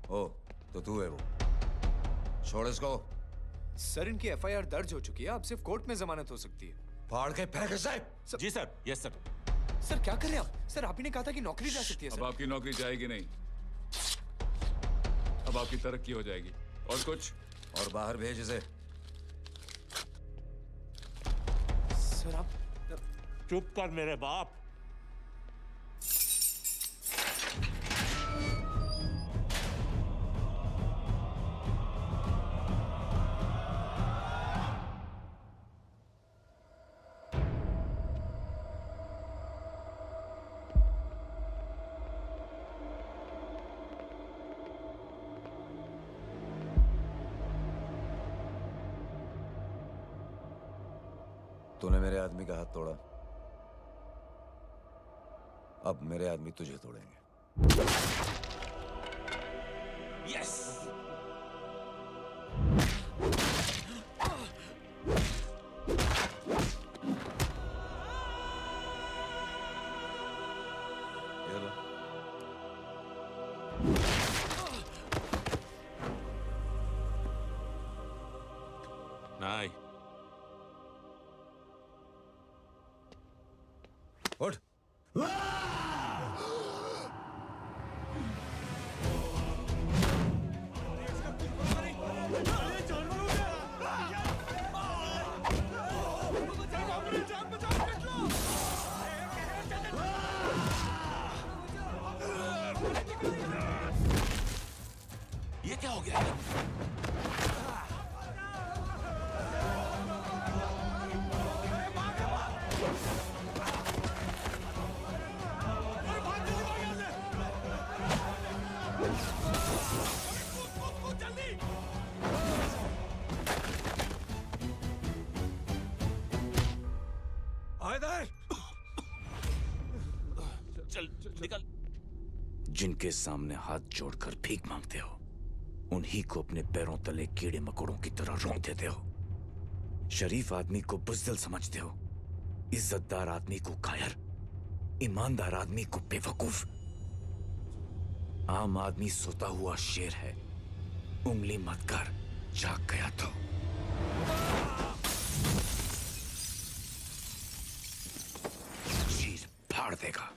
Speaker 8: ओ, तो तू है वो। छोड़ इसको।
Speaker 10: सर, इनकी एफआईआर दर्ज हो चुकी है, अब सिर्फ कोर्ट में जमानत हो सकती है।
Speaker 8: फाड़ के फेंक साहब।
Speaker 12: जी सर। Yes sir.
Speaker 10: सर क्या कर रहे हैं आप? सर, आप ही ने कहा था कि नौकरी जा सकती है।
Speaker 3: अब आपकी नौकरी जाएगी नहीं, अब आपकी तरक्की हो जाएगी। और कुछ?
Speaker 8: और बाहर भेज इसे।
Speaker 10: सर आप
Speaker 12: चुप कर मेरे बाप।
Speaker 8: तूने मेरे आदमी का हाथ तोड़ा, अब मेरे आदमी तुझे तोड़ेंगे।
Speaker 12: यस।
Speaker 8: ये लो।
Speaker 12: नहीं।
Speaker 8: उठ।
Speaker 12: ये क्या हो गया? चल निकल।
Speaker 15: जिनके सामने हाथ जोड़कर भीख मांगते हो, उन्हीं को अपने पैरों तले कीड़े मकोड़ों की तरह रौंद देते हो। शरीफ आदमी को बुज़दिल समझते हो, इज्जतदार आदमी को कायर, ईमानदार आदमी को बेवकूफ। आम आदमी सोता हुआ शेर है, उंगली मत कर, जाग गया तो। चीर फाड़ देगा।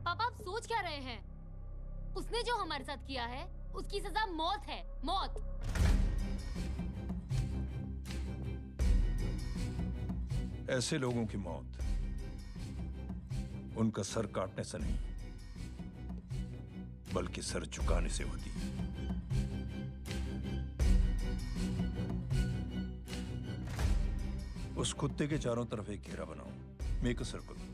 Speaker 6: पापा आप सोच क्या रहे हैं? उसने जो हमारे साथ किया है उसकी सजा मौत है, मौत।
Speaker 21: ऐसे लोगों की मौत उनका सर काटने से नहीं बल्कि सर झुकाने से होती है। उस कुत्ते के चारों तरफ एक घेरा बनाओ, मेक अ सर्कल।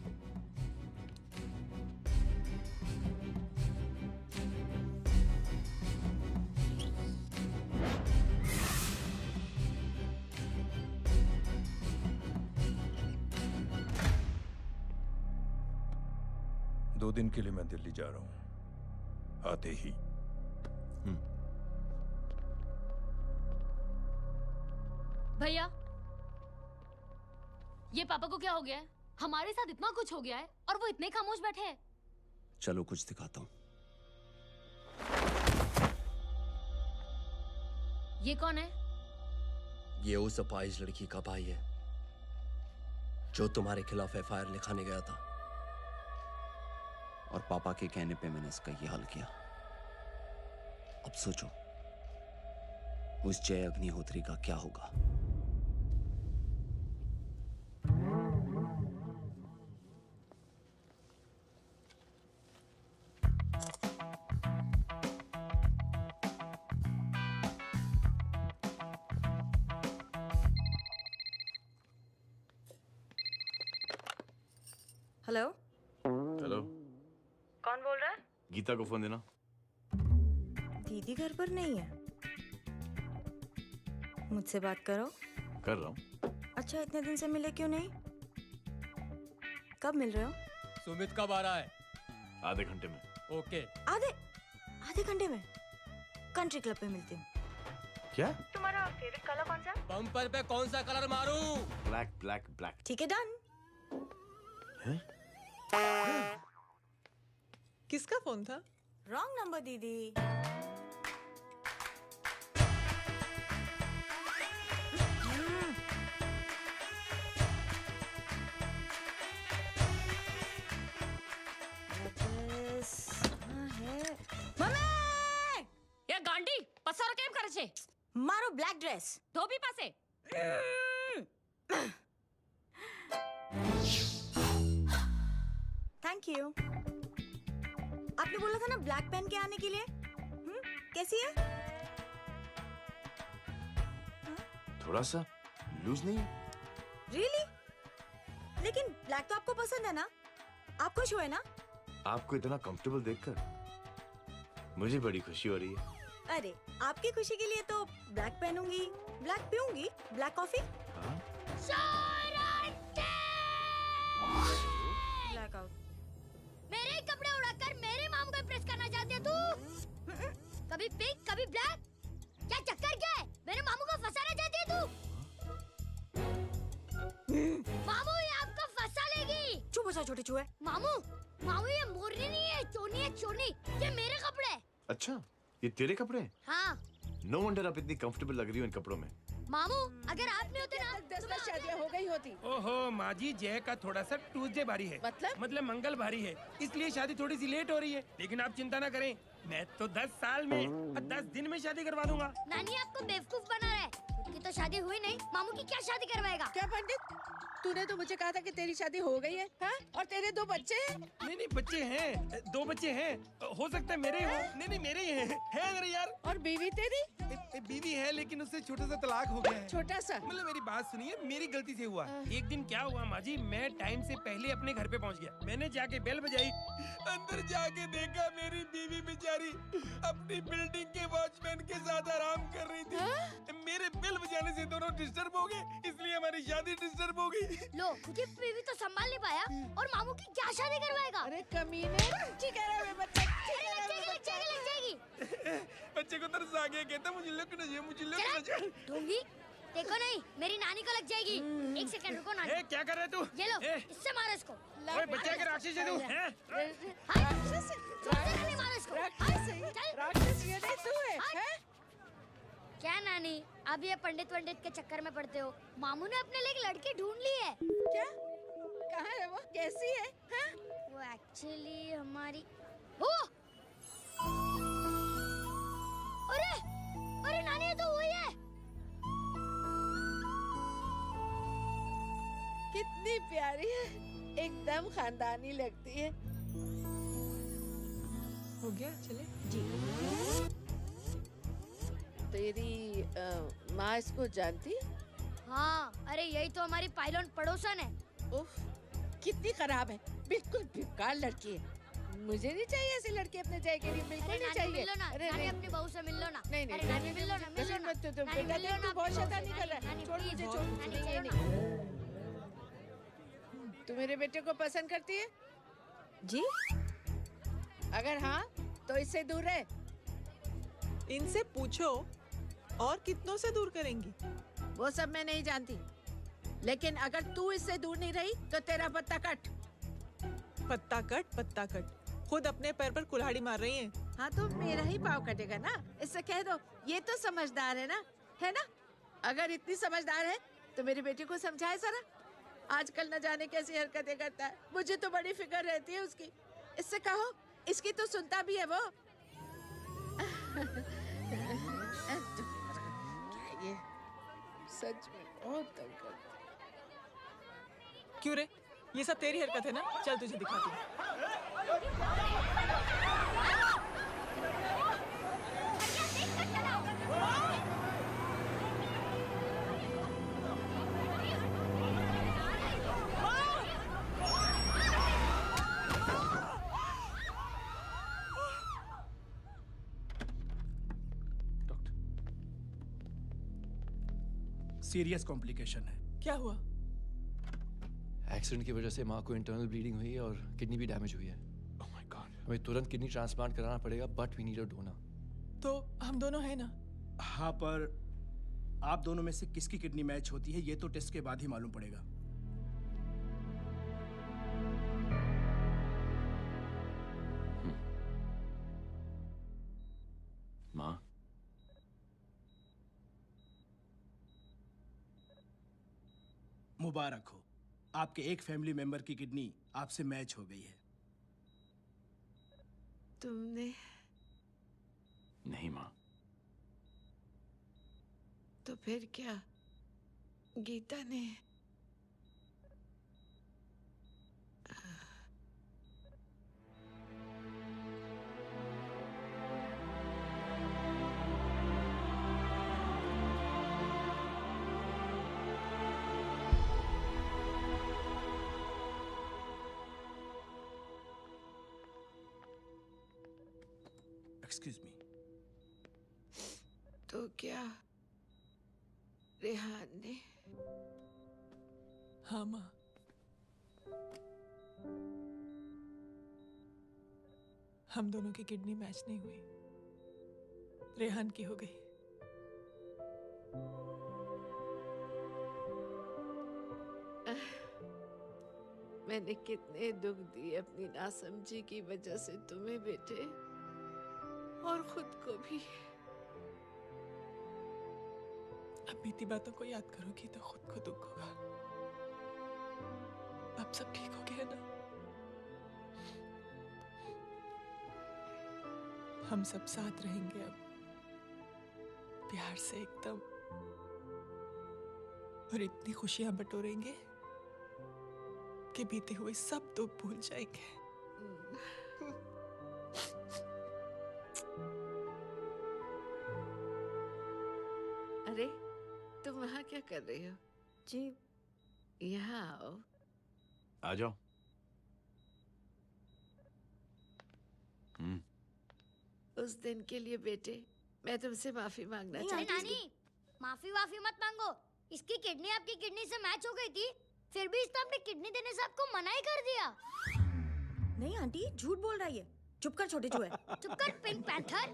Speaker 21: दो दिन के लिए मैं दिल्ली जा रहा हूं, आते ही।
Speaker 6: भैया, ये पापा को क्या हो गया है? हमारे साथ इतना कुछ हो गया है और वो इतने खामोश बैठे हैं।
Speaker 15: चलो कुछ दिखाता हूं।
Speaker 6: ये कौन है?
Speaker 10: ये उस अपाहिज लड़की का भाई है जो तुम्हारे खिलाफ एफआईआर लिखाने गया था।
Speaker 15: और पापा के कहने पे मैंने इसका ये हाल किया। अब सोचो उस जय अग्निहोत्री का क्या होगा।
Speaker 13: हेलो,
Speaker 15: हेलो,
Speaker 13: कौन बोल रहा है?
Speaker 15: गीता को फोन देना।
Speaker 13: दीदी घर पर नहीं है। मुझसे बात करो।
Speaker 15: कर रहा हूँ।
Speaker 13: अच्छा, इतने दिन से मिले क्यों नहीं? कब मिल रहे हो?
Speaker 10: सुमित कब आ रहा है?
Speaker 15: आधे घंटे में।
Speaker 10: ओके।
Speaker 13: आधे घंटे में कंट्री क्लब पे मिलती हूँ।
Speaker 15: क्या?
Speaker 13: तुम्हारा फेवरेट कलर कौन सा?
Speaker 10: बम्पर पे कौन सा कलर मारूं?
Speaker 15: Black black black.
Speaker 13: ठीक है, डन।
Speaker 7: किसका फोन था?
Speaker 13: रॉन्ग नंबर दीदी।
Speaker 6: ये गांडी पसार केम करे छे?
Speaker 13: मारो ब्लैक ड्रेस।
Speaker 6: धोबी पासे।
Speaker 13: Thank you. आपने बोला था ना ब्लैक पेन के आने के लिए। कैसी है?
Speaker 15: थोड़ा सा लूज नहीं है?
Speaker 13: रियली? लेकिन ब्लैक तो आपको पसंद है ना? आप खुश हुए ना?
Speaker 15: आपको इतना कंफर्टेबल देखकर मुझे बड़ी खुशी हो रही है।
Speaker 13: अरे, आपकी खुशी के लिए तो ब्लैक पहनूंगी, ब्लैक पीऊंगी, ब्लैक कॉफी। Black out.
Speaker 4: मेरे कपड़े उड़ाकर मेरे मामू को इम्प्रेस करना चाहती है तू? कभी पिंक, कभी ब्लैक। क्या चक्कर क्या है? मेरे मामू को फंसाना चाहती है तू? मामू, ये आपको फंसा लेगी।
Speaker 13: चुप हो जा छोटे चूहे।
Speaker 4: मामू, मामू ये मोरनी नहीं है, चोनी है, चोनी। ये मेरे कपड़े।
Speaker 15: अच्छा, ये तेरे कपड़े हैं?
Speaker 4: हाँ।
Speaker 15: नो वंडर आप इतनी कंफर्टेबल लग रही हो इन कपड़ों में।
Speaker 4: मामू, अगर आप नहीं होते ना
Speaker 11: 10 शादियाँ हो गई होती।
Speaker 20: ओहो माँ जी, जय का थोड़ा सा ट्यूसडे भारी है। मतलब मंगल भारी है, इसलिए शादी थोड़ी सी लेट हो रही है। लेकिन आप चिंता ना करें, मैं तो 10 साल में 10 दिन में शादी करवा दूंगा।
Speaker 4: नानी आपको बेवकूफ बना रहा है। उसकी तो शादी हुई नहीं, मामू की क्या शादी करवाएगा?
Speaker 11: क्या पंडित, तूने तो मुझे कहा था कि तेरी शादी हो गई है, हाँ? और तेरे 2 बच्चे हैं?
Speaker 20: नहीं, बच्चे हैं, 2 बच्चे हैं। हो सकता है मेरे हो। नहीं, मेरे ही हैं। है मेरे यार।
Speaker 11: और बीवी तेरी?
Speaker 20: बीवी है, लेकिन उससे छोटा सा तलाक हो गया है।
Speaker 11: छोटा सा?
Speaker 20: मतलब मेरी बात सुनिए, मेरी गलती से हुआ। एक दिन क्या हुआ माँ जी, मैं टाइम से पहले अपने घर पे पहुँच गया। मैंने जाके बेल बजाई, अंदर जाके देखा मेरी बीवी बेचारी अपनी बिल्डिंग के वॉचमैन के साथ आराम कर रही थी। मेरे बेल बजाने से दोनों डिस्टर्ब हो गए, इसलिए हमारी शादी डिस्टर्ब हो गई।
Speaker 4: लो, तुझे बीवी तो संभाल नहीं पाया और मामू की क्या शादी करवाएगा?
Speaker 11: अरे कमीने, ठीक है रे बच्चा,
Speaker 4: लग जाएगी।
Speaker 20: बच्चे को तरस आ गया, कहता मुझे लगना चाहिए, मुझे लगना चाहिए।
Speaker 4: ढोंगी, देखो नहीं, मेरी नानी को लग जाएगी। 1 सेकंड रुको नानी।
Speaker 20: क्या कर रहे तू?
Speaker 4: ये लो, इससे मारो इसको।
Speaker 20: ओए बच्चे के राक्षस है तू, हैं?
Speaker 4: मारो इसको।
Speaker 11: राक्षस ये नहीं तू है, हैं?
Speaker 4: क्या नानी, अब ये पंडित के चक्कर में पड़ते हो? मामू ने अपने लिए एक लड़की ढूंढ ली है।
Speaker 11: क्या? कहाँ है वो? कैसी है?
Speaker 4: वो एक्चुअली हमारी वो अरे अरे नानी, ये तो वही है।
Speaker 24: कितनी प्यारी है, एकदम खानदानी लगती है।
Speaker 7: हो गया, चले
Speaker 24: जी। तेरी माँ इसको जानती है?
Speaker 4: हाँ, अरे यही तो हमारी पायलट पड़ोसन है।
Speaker 24: उफ, कितनी खराब है, बिल्कुल बेकार लड़की है। मुझे नहीं चाहिए ऐसी लड़की अपने जय के लिए, बिल्कुल नहीं चाहिए।
Speaker 4: मिल लो ना,
Speaker 24: अरे
Speaker 4: नानी
Speaker 24: नहीं,
Speaker 4: अपनी बहू से मिल लो ना।
Speaker 24: नहीं नहीं,
Speaker 4: अरे नानी मिल लो ना, मिल लो ना।
Speaker 24: मत तो
Speaker 4: नानी
Speaker 24: बेटा
Speaker 4: मिल लो
Speaker 24: देख,
Speaker 4: ना
Speaker 24: तू बहुत
Speaker 4: अपनी बहू
Speaker 24: शैतानी
Speaker 4: से।
Speaker 24: कर रहा है।
Speaker 4: नानी,
Speaker 24: छोड़
Speaker 4: प्लीज,
Speaker 24: मुझे,
Speaker 4: बहुत
Speaker 24: छोड़
Speaker 4: नानी,
Speaker 24: मुझे,
Speaker 4: चलो
Speaker 24: नहीं
Speaker 4: ना।
Speaker 24: नहीं। तू मेरे बेटे को पसंद करती है?
Speaker 13: जी।
Speaker 24: अगर हाँ तो इससे दूर रहे।
Speaker 7: इनसे पूछो और कितनों से दूर करेंगी?
Speaker 24: वो सब मैं नहीं जानती, लेकिन अगर तू इससे दूर नहीं रही तो तेरा पत्ता कट।
Speaker 7: पत्ता कट, पत्ता कट। खुद अपने पैर पर कुल्हाड़ी मार रही हैं।
Speaker 24: हाँ तो मेरा ही पाँव कटेगा ना, इससे कह दो। ये तो समझदार है ना, है ना? अगर इतनी समझदार है तो मेरी बेटी को समझाए जरा। आजकल न जाने कैसी हरकतें करता है, मुझे तो बड़ी फिक्र रहती है उसकी। इससे कहो, इसकी तो सुनता भी है वो। क्या ये सच में बहुत तंग करता है।
Speaker 7: क्यों रे, ये सब तेरी हरकत है ना? चल तुझे दिखाती हूँ।
Speaker 20: सीरियस कॉम्प्लिकेशन है।
Speaker 7: क्या हुआ?
Speaker 2: एक्सीडेंट की वजह से माँ को इंटरनल ब्लीडिंग हुई है और किडनी भी डैमेज हुई है।
Speaker 20: Oh my god.
Speaker 2: हमें तुरंत किडनी ट्रांसप्लांट कराना पड़ेगा, but we need a donor.
Speaker 7: तो हम दोनों हैं ना?
Speaker 20: हाँ, पर आप दोनों में से किसकी किडनी मैच होती है ये तो टेस्ट के बाद ही मालूम पड़ेगा।
Speaker 15: माँ,
Speaker 20: मुबारक हो, आपके एक फैमिली मेंबर की किडनी आपसे मैच हो गई है।
Speaker 24: तुमने?
Speaker 15: नहीं माँ।
Speaker 24: तो फिर क्या? गीता ने?
Speaker 20: Excuse me.
Speaker 24: तो क्या रेहान ने?
Speaker 7: हाँ माँ। हम दोनों की किडनी मैच नहीं हुई, रेहान की हो गई।
Speaker 24: मैंने कितने दुख दिए अपनी नासमझी की वजह से तुम्हें बेटे, और खुद को भी।
Speaker 7: अब बीती बातों को याद करोगी तो खुद को दुख होगा। अब सब ठीक हो गया ना? हम सब साथ रहेंगे अब, प्यार से एकदम, और इतनी खुशियां बटोरेंगे कि बीते हुए सब दुख भूल जाएंगे।
Speaker 24: अरे तुम वहाँ क्या कर रही हो?
Speaker 13: जी।
Speaker 24: यहाँ आओ।
Speaker 15: आ जाओ।
Speaker 24: उस दिन के लिए बेटे मैं तुमसे माफी मांगना
Speaker 4: अरे
Speaker 24: चाहती
Speaker 4: नानी, माफी वाफी मत मांगो। इसकी किडनी आपकी किडनी से मैच हो गई थी, फिर भी इसने अपनी किडनी देने से आपको मना ही कर दिया।
Speaker 13: नहीं आंटी, झूठ बोल रही है। चुप कर छोटे चूहे।
Speaker 4: चुप कर पिंक पैंथर।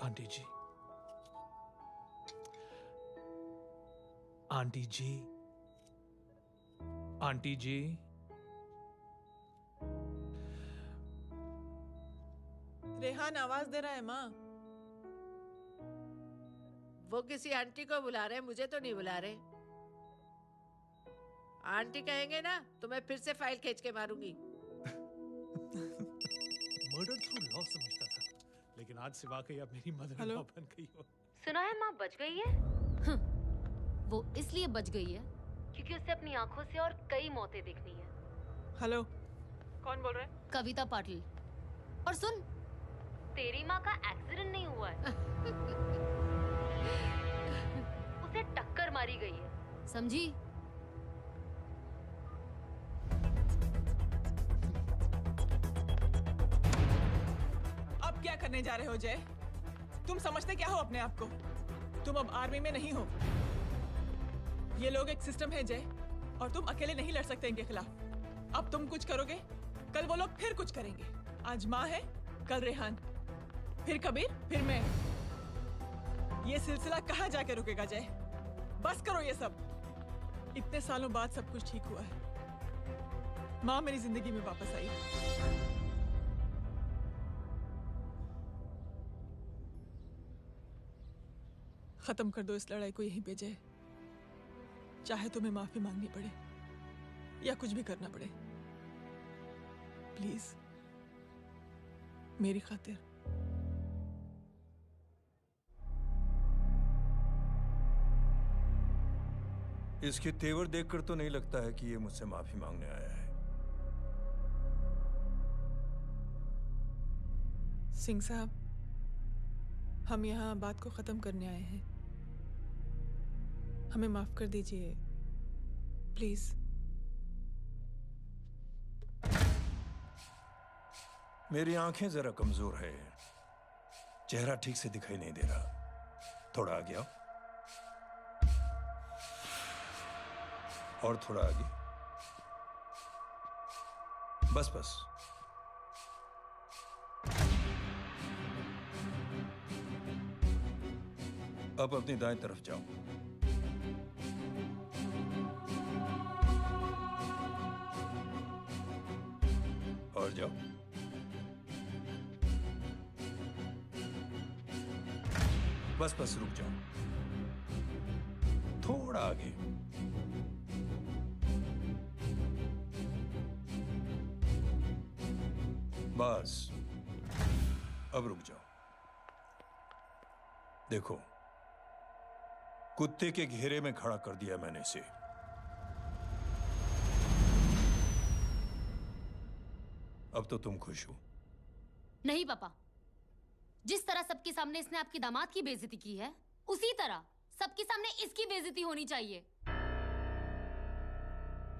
Speaker 19: आंटी जी, आंटी जी, आंटी जी,
Speaker 7: रेहान आवाज दे रहा है माँ।
Speaker 24: वो किसी आंटी को बुला रहे, मुझे तो नहीं बुला रहे। आंटी कहेंगे ना तो मैं फिर से फाइल खींच के मारूंगी।
Speaker 19: मर्डर थ्रू लॉ समझता था, लेकिन आज से वाकई अब मेरी मदर लॉ बन गई हो।
Speaker 6: सुना है माँ बच गई है। वो इसलिए बच गई है क्योंकि उसे अपनी आंखों से और कई मौतें देखनी है।
Speaker 7: हेलो, कौन बोल रहा है?
Speaker 6: कविता पाटिल। और सुन, तेरी माँ का एक्सीडेंट नहीं हुआ है, उसे टक्कर मारी गई है, समझी?
Speaker 7: अब क्या करने जा रहे हो जय? तुम समझते क्या हो अपने आप को? तुम अब आर्मी में नहीं हो। ये लोग एक सिस्टम है जय, और तुम अकेले नहीं लड़ सकते इनके खिलाफ। अब तुम कुछ करोगे, कल वो लोग फिर कुछ करेंगे। आज माँ है, कल रेहान, फिर कबीर, फिर मैं। ये सिलसिला कहाँ जाके रुकेगा जय? बस करो ये सब। इतने सालों बाद सब कुछ ठीक हुआ है। माँ मेरी जिंदगी में वापस आई। खत्म कर दो इस लड़ाई को यहीं पे जय। चाहे तुम्हें माफी मांगनी पड़े या कुछ भी करना पड़े, प्लीज मेरी खातिर।
Speaker 21: इसके तेवर देखकर तो नहीं लगता है कि ये मुझसे माफी मांगने आया है।
Speaker 7: सिंह साहब, हम यहाँ बात को खत्म करने आए हैं। हमें माफ कर दीजिए प्लीज।
Speaker 21: मेरी आंखें जरा कमजोर है, चेहरा ठीक से दिखाई नहीं दे रहा। थोड़ा आगे आओ, और थोड़ा आगे। बस बस। अब अपनी दाएं तरफ जाओ। और जाओ। बस बस, रुक जाओ, थोड़ा आगे। बस, अब रुक जाओ। देखो, कुत्ते के घेरे में खड़ा कर दिया मैंने इसे। अब तो तुम खुश हो?
Speaker 6: नहीं पापा, जिस तरह सबके सामने इसने आपकी दामाद की बेइज्जती की है, उसी तरह सबके सामने इसकी बेइज्जती होनी चाहिए।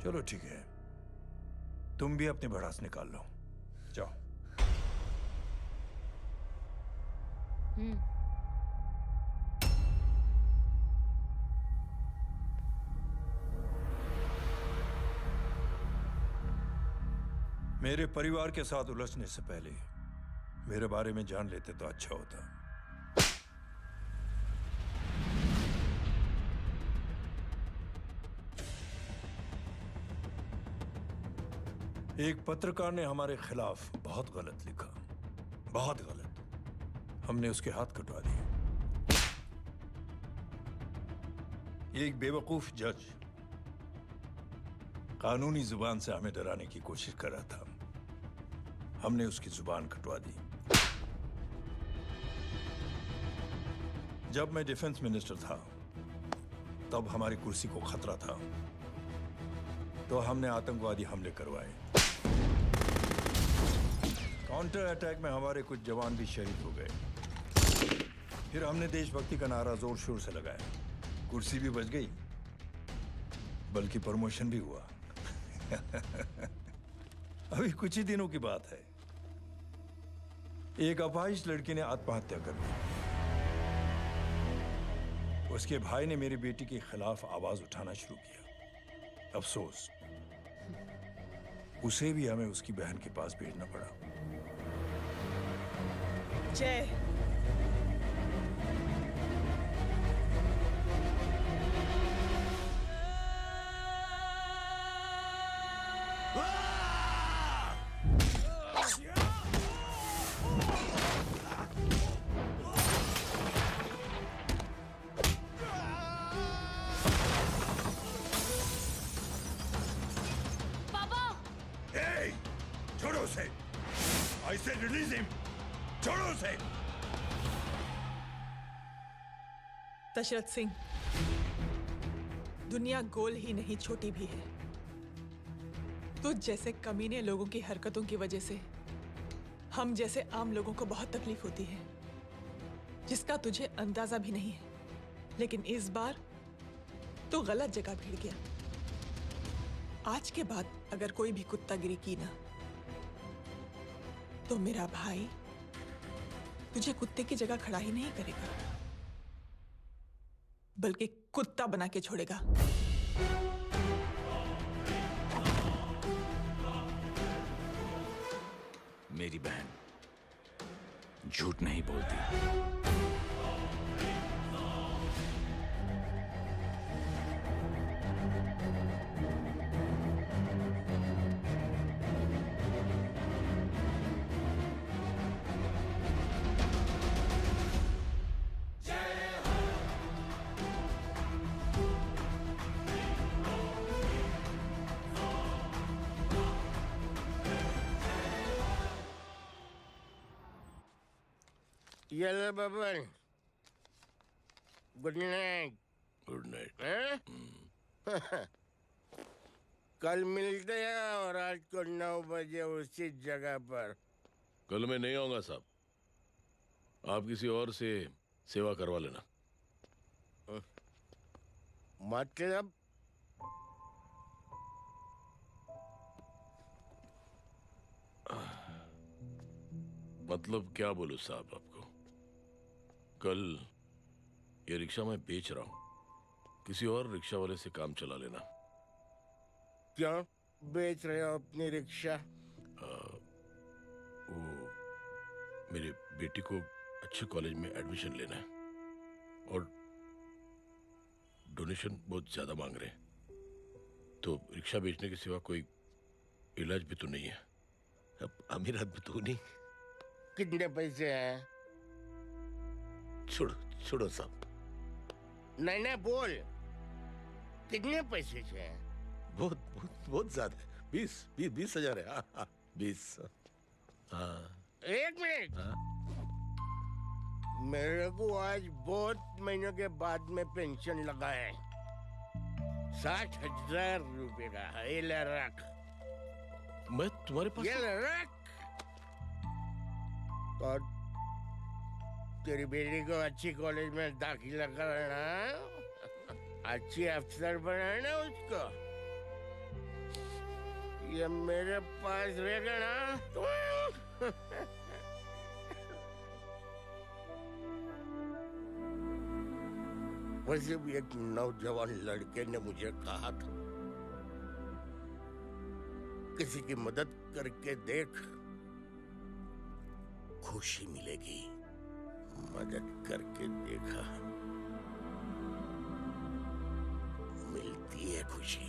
Speaker 21: चलो ठीक है, तुम भी अपनी भड़ास निकाल लो, जाओ। मेरे परिवार के साथ उलझने से पहले मेरे बारे में जान लेते तो अच्छा होता। एक पत्रकार ने हमारे खिलाफ बहुत गलत लिखा, बहुत गलत। हमने उसके हाथ कटवा दिए। एक बेवकूफ जज कानूनी जुबान से हमें डराने की कोशिश कर रहा था। हमने उसकी जुबान कटवा दी। जब मैं डिफेंस मिनिस्टर था, तब हमारी कुर्सी को खतरा था, तो हमने आतंकवादी हमले करवाए। काउंटर अटैक में हमारे कुछ जवान भी शहीद हो गए। फिर हमने देशभक्ति का नारा जोर शोर से लगाया। कुर्सी भी बच गई, बल्कि प्रमोशन भी हुआ। अभी कुछ ही दिनों की बात है, एक अपाहिज लड़की ने आत्महत्या कर ली। उसके भाई ने मेरी बेटी के खिलाफ आवाज उठाना शुरू किया। अफसोस, उसे भी हमें उसकी बहन के पास भेजना पड़ा।
Speaker 7: जय,
Speaker 1: उसे। I said release him. छोड़ो उसे।
Speaker 7: दशरथ सिंह, दुनिया गोल ही नहीं छोटी भी है। तुझ जैसे कमीने लोगों की हरकतों की वजह से हम जैसे आम लोगों को बहुत तकलीफ होती है, जिसका तुझे अंदाजा भी नहीं है। लेकिन इस बार तो गलत जगह भिड़ गया। आज के बाद अगर कोई भी कुत्तागिरी की ना, तो मेरा भाई तुझे कुत्ते की जगह खड़ा ही नहीं करेगा, बल्कि कुत्ता बना के छोड़ेगा।
Speaker 15: मेरी बहन झूठ नहीं बोलती।
Speaker 14: Yellow bubble. Good night.
Speaker 8: Good night.
Speaker 14: कल मिलते हैं और आज को 9 बजे उसी जगह पर।
Speaker 8: कल मैं नहीं आऊंगा साहब, आप किसी और से सेवा करवा लेना।
Speaker 14: मतलब
Speaker 8: मतलब क्या बोलूं साहब आपको। कल ये रिक्शा मैं बेच रहा हूं, किसी और रिक्शा वाले से काम चला लेना।
Speaker 14: क्यों बेच रहे हो अपनी रिक्शा?
Speaker 8: वो मेरे बेटी को अच्छे कॉलेज में एडमिशन लेना है और डोनेशन बहुत ज्यादा मांग रहे हैं, तो रिक्शा बेचने के सिवा कोई इलाज भी तो नहीं है। अब अमीर आदमी तो नहीं।
Speaker 14: कितने पैसे हैं?
Speaker 8: छोड़ो छोड़ो साहब।
Speaker 14: नहीं बोल, कितने पैसे हैं?
Speaker 8: बहुत बहुत बहुत ज्यादा है। 20,000 है। हाँ 20। हाँ
Speaker 14: 1 मिनट। मेरे को आज बहुत महीनों के बाद में पेंशन लगा है, 60,000 रुपए का। ये ले रख।
Speaker 8: मैं तुम्हारे पास
Speaker 14: ये ले रख। और तेरी बेटी को अच्छी कॉलेज में दाखिला कराना, अच्छी अफसर बनाना उसको। ये मेरे पास रहेगा ना तो वैसे भी एक नौजवान लड़के ने मुझे कहा था, किसी की मदद करके देख, खुशी मिलेगी। मदद करके देखा, मिलती है खुशी।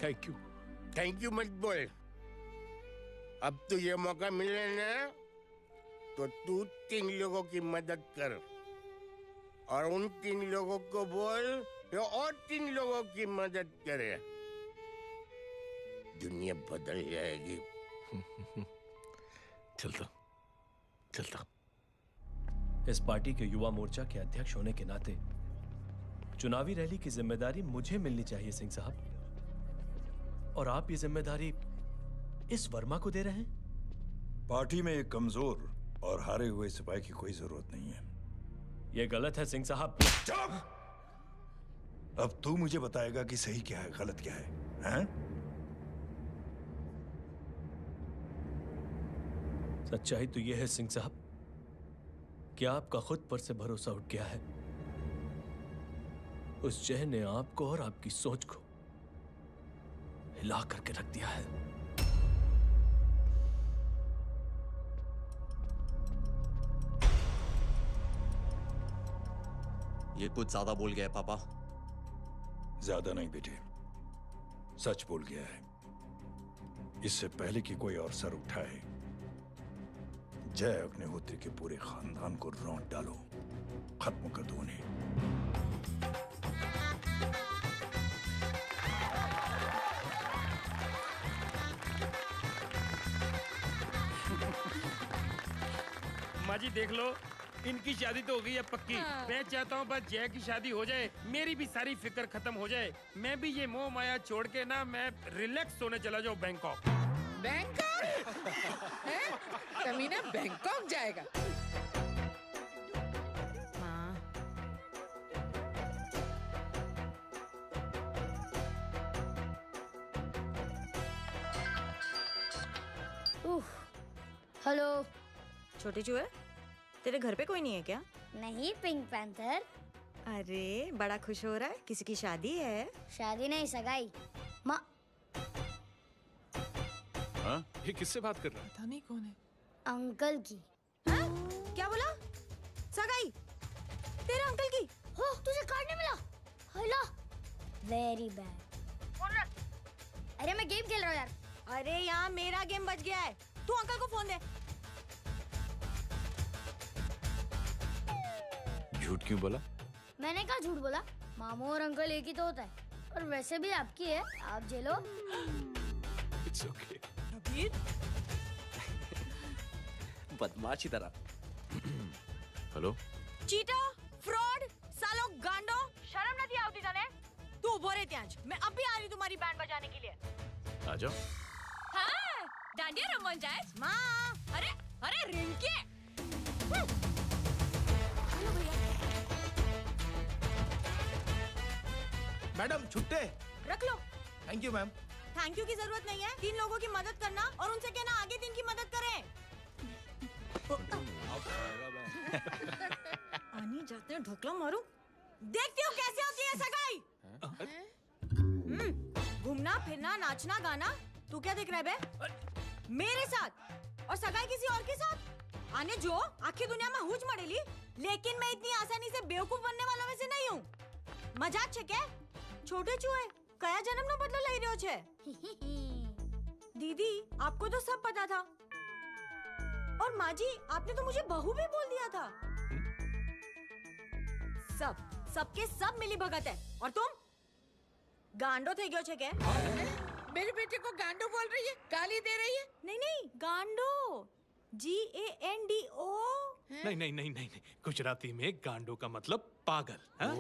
Speaker 8: Thank you.
Speaker 14: थैंक यू मत बोल। अब तो ये मौका मिले ना, तो तू 3 लोगों की मदद कर और उन 3 लोगों को बोल जो और 3 लोगों की मदद करे। दुनिया बदल जाएगी।
Speaker 8: चलता।
Speaker 9: इस पार्टी के युवा मोर्चा के अध्यक्ष होने के नाते चुनावी रैली की जिम्मेदारी मुझे मिलनी चाहिए सिंह साहब, और आप ये जिम्मेदारी इस वर्मा को दे रहे हैं।
Speaker 16: पार्टी में एक कमजोर और हारे हुए सिपाही की कोई जरूरत नहीं है।
Speaker 9: ये गलत है सिंह साहब।
Speaker 16: चुप! अब तू मुझे बताएगा कि सही क्या है, गलत क्या है, हैं?
Speaker 9: सच्चाई तो यह है सिंह साहब कि आपका खुद पर से भरोसा उठ गया है। उस जय ने आपको और आपकी सोच को हिला करके रख दिया है।
Speaker 17: ये कुछ ज्यादा बोल गया है पापा।
Speaker 16: ज्यादा नहीं बेटे, सच बोल गया है। इससे पहले कि कोई और सर उठाए, जय अग्निहोत्री के पूरे खानदान को रौंद डालो, खत्म कर दो उन्हें।
Speaker 20: माँ जी देख लो, इनकी शादी तो हो गई है पक्की। मैं चाहता हूँ बस जय की शादी हो जाए, मेरी भी सारी फिक्र खत्म हो जाए, मैं भी ये मोह माया छोड़ के ना मैं रिलैक्स होने चला जाऊँ बैंकॉक।
Speaker 24: बैंकॉक? कमीना बैंकॉक जाएगा?
Speaker 4: हेलो।
Speaker 13: छोटे चूहे, तेरे घर पे कोई नहीं है क्या?
Speaker 4: नहीं, पिंक पैंथर।
Speaker 13: अरे बड़ा खुश हो रहा है, किसी की शादी है?
Speaker 4: शादी नहीं, सगाई। माँ।
Speaker 19: हाँ? ये किससे बात कर रहा है?
Speaker 7: पता नहीं कौन है।
Speaker 4: अंकल की।
Speaker 13: हाँ? क्या बोला? सगाई? तेरे अंकल की?
Speaker 4: हो, तुझे कार्ड नहीं मिला? हेलो। Very bad. फोन रख। अरे मैं गेम खेल रहा हूँ यार।
Speaker 13: अरे यहाँ मेरा गेम बच गया है, तू अंकल को फोन दे।
Speaker 15: झूठ क्यों बोला?
Speaker 4: मैंने कहा झूठ बोला? मामू और अंकल एक ही तो होता है, और वैसे भी आपकी है, आप झेलो।
Speaker 19: It's okay.
Speaker 17: बदमाशी तरह।
Speaker 15: हेलो?
Speaker 13: चीटा, फ्रॉड, सालो गांडो, शर्म नहीं आती तने? तू उभो रे ત્યાં જ, मैं अभी आ रही तुम्हारी बैंड बजाने के लिए।
Speaker 15: आ जाओ।
Speaker 13: हाँ, डांडिया रमन जाए। माँ, अरे रिंकी।
Speaker 5: मैडम छुट्टे।
Speaker 13: रख लो।
Speaker 5: Thank you ma'am.
Speaker 13: Thank you की जरूरत नहीं है, 3 लोगों की मदद करना और उनसे कहना आगे 3 की मदद करें। आनी जाते हैं ढोकला मारूं। देखती हो कैसे होती है सगाई? घूमना फिरना नाचना गाना, तू क्या देख रहा है बे? मेरे साथ और सगाई किसी और के साथ? आने जो आखिर दुनिया में हुज मड़ेली, लेकिन मैं इतनी आसानी से बेवकूफ बनने वाला में से नहीं हूँ। मजाक छे क्या? छोटे चूहे कया जन्म नो बदलो लई रह्यो छे? दीदी आपको तो सब पता था, और माँ जी आपने तो मुझे बहू भी बोल दिया था। सबके सब मिली भगत है, और तुम गांडो थे गयो छे क्या?
Speaker 24: मेरे बेटे को गांडो बोल रही है, गाली दे रही है?
Speaker 13: नहीं गांडो, GANDO।
Speaker 19: नहीं, गुजराती में गांडो का मतलब पागल। हाँ?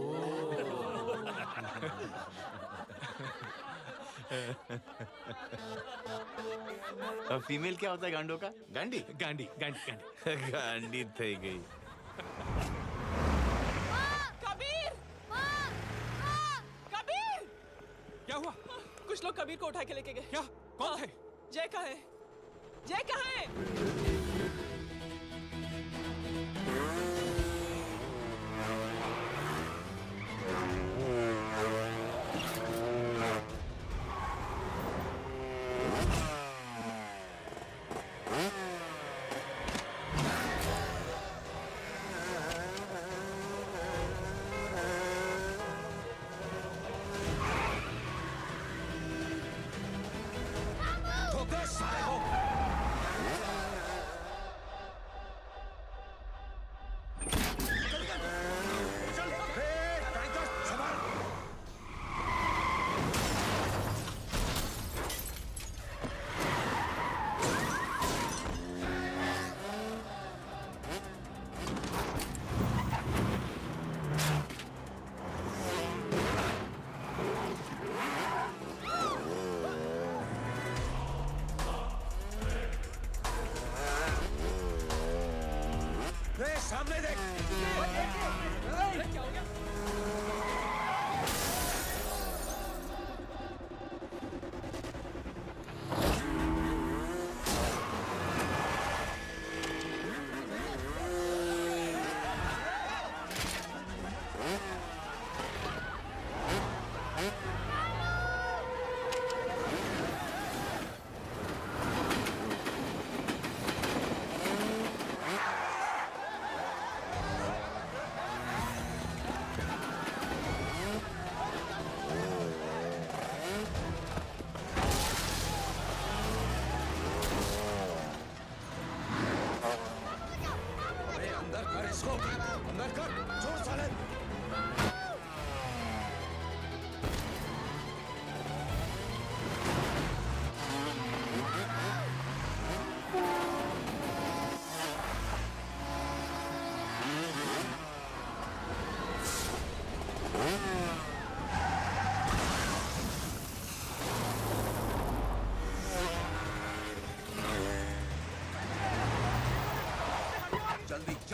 Speaker 15: फीमेल क्या होता है गांडो का? गांडी?
Speaker 19: गांडी।
Speaker 15: गांडी थी गई।
Speaker 7: कबीर! कबीर!
Speaker 19: क्या हुआ?
Speaker 7: कुछ लोग कबीर को उठा के लेके गए।
Speaker 19: क्या? कौन थे?
Speaker 7: जय कहाँ है? जय कहाँ है?
Speaker 5: सामने देख।
Speaker 7: क्या हो गया?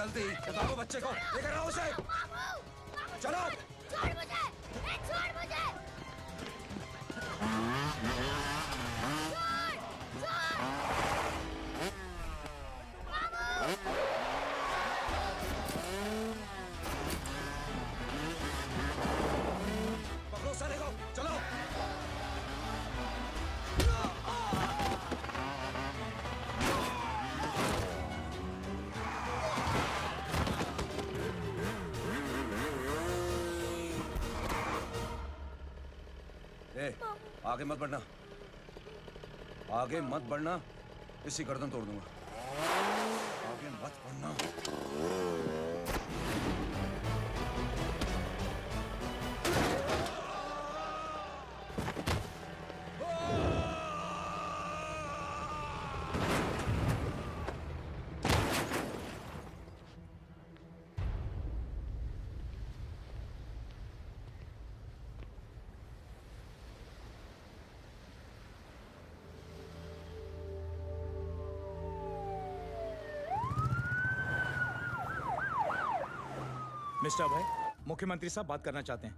Speaker 1: जल्दी बताओ बच्चे को, लेकर आओ उसे। चलो।
Speaker 4: छोड़ मुझे, छोड़ मुझे।
Speaker 1: पकड़ो सारे को, चलो।
Speaker 3: आगे मत बढ़ना, आगे मत बढ़ना, इसी गर्दन तोड़ दूंगा। आगे मत बढ़ना।
Speaker 16: मिस्टर भाई, मुख्यमंत्री साहब बात करना चाहते हैं।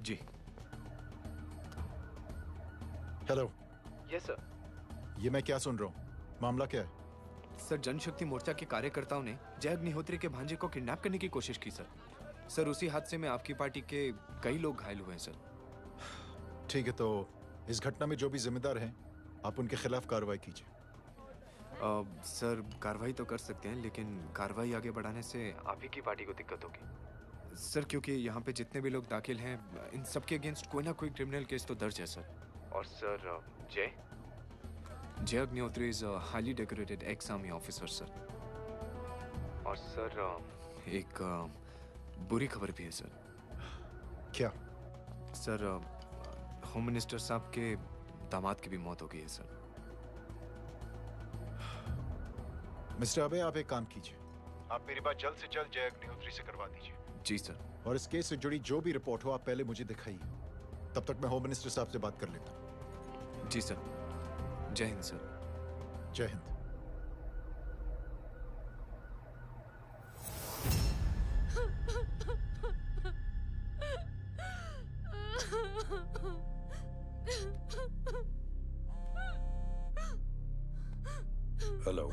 Speaker 18: जी।
Speaker 21: हेलो।
Speaker 18: Yes sir.
Speaker 21: ये मैं क्या सुन रहा हूँ? मामला क्या है?
Speaker 18: सर, जनशक्ति मोर्चा के कार्यकर्ताओं ने जय अग्निहोत्री के भांजे को किडनैप करने की कोशिश की सर। सर, उसी हादसे में आपकी पार्टी के कई लोग घायल हुए हैं सर।
Speaker 21: ठीक है, तो इस घटना में जो भी जिम्मेदार हैं, आप उनके खिलाफ कार्रवाई कीजिए।
Speaker 18: सर, कार्रवाई तो कर सकते हैं, लेकिन कार्रवाई आगे बढ़ाने से आप ही की पार्टी को दिक्कत होगी सर, क्योंकि यहाँ पे जितने भी लोग दाखिल हैं, इन सब के अगेंस्ट कोई ना कोई क्रिमिनल केस तो दर्ज है सर। और सर, जय Agnihotri is a highly decorated ex army officer sir. और सर, एक बुरी खबर भी है सर।
Speaker 21: क्या?
Speaker 18: सर, होम मिनिस्टर साहब के दामाद की भी मौत हो गई है सर।
Speaker 21: मिस्टर अबे, आप एक काम कीजिए, आप मेरी बात जल्द से जल्द जय अग्निहोत्री से करवा दीजिए।
Speaker 18: जी सर।
Speaker 21: और इस केस से जुड़ी जो भी रिपोर्ट हो, आप पहले मुझे दिखाइए। तब तक मैं होम मिनिस्टर साहब से बात कर लेता हूँ।
Speaker 18: जी सर। जय हिंद सर।
Speaker 21: जय हिंद।
Speaker 16: हेलो।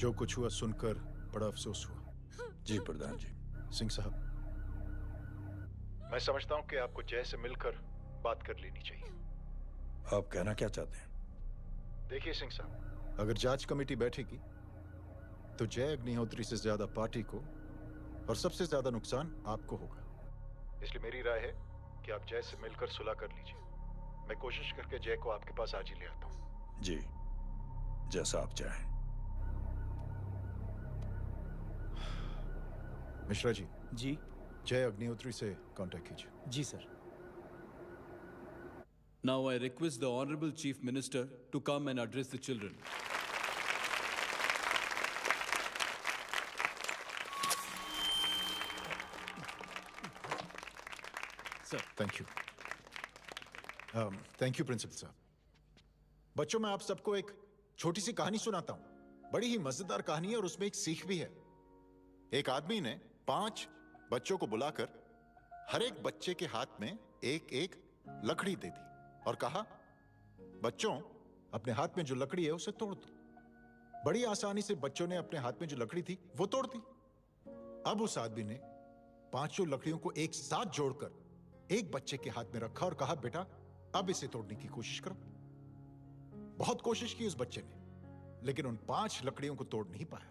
Speaker 21: जो कुछ हुआ सुनकर बड़ा अफसोस हुआ।
Speaker 16: जी प्रधान जी।
Speaker 21: सिंह साहब, मैं समझता हूं कि आपको जय से मिलकर बात कर लेनी चाहिए।
Speaker 16: आप कहना क्या चाहते हैं?
Speaker 21: देखिए सिंह साहब, अगर जांच कमेटी बैठेगी तो जय अग्निहोत्री से ज्यादा पार्टी को और सबसे ज्यादा नुकसान आपको होगा। इसलिए मेरी राय है कि आप जय से मिलकर सुलह कर लीजिए। मैं कोशिश करके जय को आपके पास आज ही ले आता हूं।
Speaker 16: जी, जैसा आप चाहें।
Speaker 21: मिश्रा जी।
Speaker 22: जी।
Speaker 21: जय अग्निहोत्री से कांटेक्ट कीजिए।
Speaker 22: जी sir.
Speaker 23: Now I request the Honorable Chief Minister to come and address the children.
Speaker 21: Sir, thank you. Thank you principal साहब। बच्चों, मैं आप सबको एक छोटी सी कहानी सुनाता हूं। बड़ी ही मजेदार कहानी है और उसमें एक सीख भी है। एक आदमी ने 5 बच्चों को बुलाकर हर एक बच्चे के हाथ में एक एक लकड़ी दे दी और कहा, बच्चों, अपने हाथ में जो लकड़ी है उसे तोड़ दो। बड़ी आसानी से बच्चों ने अपने हाथ में जो लकड़ी थी वो तोड़ दी। अब उस आदमी ने 5 लकड़ियों को एक साथ जोड़कर एक बच्चे के हाथ में रखा और कहा, बेटा, अब इसे तोड़ने की कोशिश करो। बहुत कोशिश की उस बच्चे ने, लेकिन उन 5 लकड़ियों को तोड़ नहीं पाया।